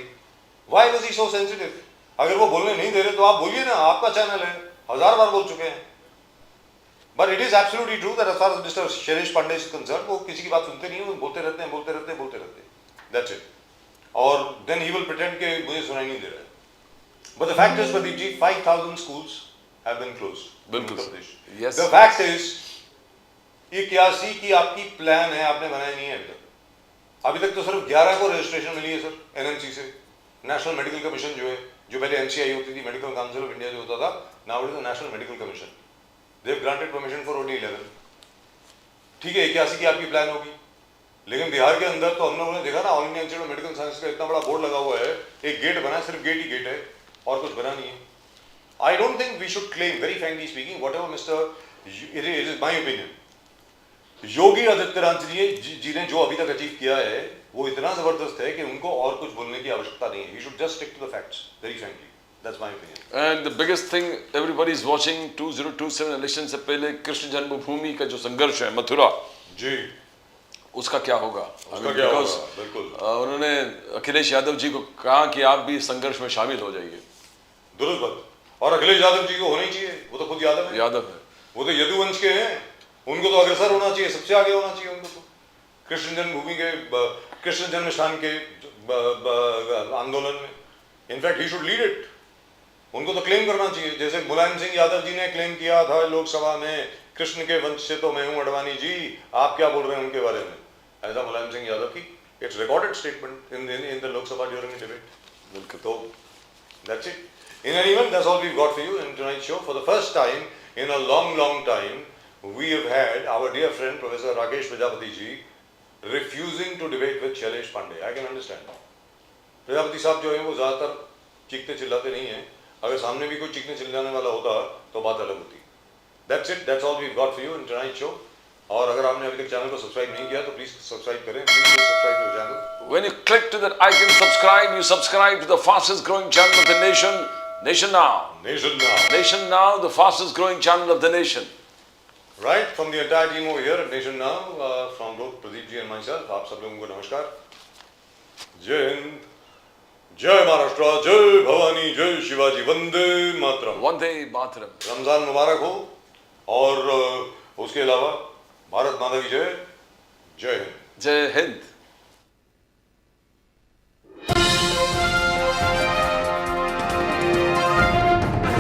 Speaker 1: Why was he so sensitive? अगर वो बोलने नहीं दे रहे तो आप बोलिए ना, आपका चैनल है, 1000 बार बोल चुके हैं। But it is absolutely true that as far as mister Shailesh Pandey is concerned, वो किसी की बात सुनते नहीं है, वो बोलते रहते हैं। That's it. और देन ही विल प्रिटेंड कि मुझे सुनाई नहीं दे रहा है। But the fact is, Pradeep ji, 5,000 schools have been closed in Uttar Pradesh.
Speaker 2: Yes.
Speaker 1: The fact is, 81 की आपकी प्लान है, आपने बनाया नहीं है अभी तक। अभी तक तो सिर्फ 11 को रजिस्ट्रेशन मिली है सर, एनएमसी से। नेशनल मेडिकल कमीशन जो है, जो पहले एनसीआई होती थी, मेडिकल काउंसिल ऑफ इंडिया जो होता था, now it is the national medical commission. They have granted permission for only 11। ठीक है, 81 की आपकी प्लान होगी, लेकिन बिहार के अंदर तो हम लोगों ने देखा ना, all India institute of medical science का इतना बड़ा बोर्ड लगा हुआ है, एक गेट बना, सिर्फ गेट ही गेट है और कुछ बना नहीं है। I don't think we should claim, very frankly speaking, whatever mister, it is my opinion, Yogi Adityanath ji ने जो अभी तक अचीव किया है वो इतना जबरदस्त है कि उनको और कुछ बोलने की आवश्यकता नहीं है। He should just stick to the facts, very frankly, that's my opinion.
Speaker 2: And the biggest thing everybody is watching, 2027 election से पहले कृष्ण जन्मभूमि का जो संघर्ष है मथुरा
Speaker 1: जी,
Speaker 2: उसका क्या होगा?
Speaker 1: उसका क्या होगा? बिल्कुल।
Speaker 2: उन्होंने अखिलेश यादव जी को कहा कि आप भी इस संघर्ष में शामिल हो जाइए।
Speaker 1: दुरुस्त बात। और अखिलेश यादव जी को होना ही चाहिए, वो तो खुद यादव है, वो तो यदुवंश के हैं, उनको तो अग्रसर होना चाहिए, सबसे आगे होना चाहिए उनको तो कृष्ण जन्मभूमि के, कृष्ण जन्म स्थान के आंदोलन में। In fact he should lead it, उनको तो क्लेम करना चाहिए, जैसे मुलायम सिंह यादव जी ने क्लेम किया था लोकसभा में, कृष्ण के वंश से तो मैं हूं अडवाणी जी, आप क्या बोल रहे हैं उनके बारे में, ऐसा मुलायम सिंह यादव की it's recorded statement in the Lok Sabha during the debate. तो that's it. In any event, that's all we've got for you in tonight's show. For the first time in a long time, we have had our dear friend Professor Rakesh Prajapati ji refusing to debate with Shailesh Pandey. I can understand. Prajapati साहब जो हैं वो ज़्यादातर चीखते चिल्लाते नहीं हैं, अगर सामने भी कोई चीखने चिल्लाने वाला होता तो बात अलग होती। That's it. That's all we've got for you in tonight's show. और अगर आपने अभी तक चैनल को सब्सक्राइब नहीं किया तो प्लीज सब्सक्राइब करें, please subscribe to the channel.
Speaker 2: When you click to that icon subscribe, you subscribe to the fastest growing channel of the nation, Nation Now.
Speaker 1: Nation Now.
Speaker 2: Nation Now, the fastest growing channel of the nation.
Speaker 1: Right, from the entire team over here at Nation Now, from both Pradeep ji and myself, आप सब लोगों को नमस्कार, जय हिंद, जय महाराष्ट्र, जय भवानी, जय शिवाजी, वंदे मातरम।
Speaker 2: Vande Mataram.
Speaker 1: रमजान मुबारक हो, और उसके अलावा भारत माता की जय, जय हिंद।
Speaker 2: Jai Hind.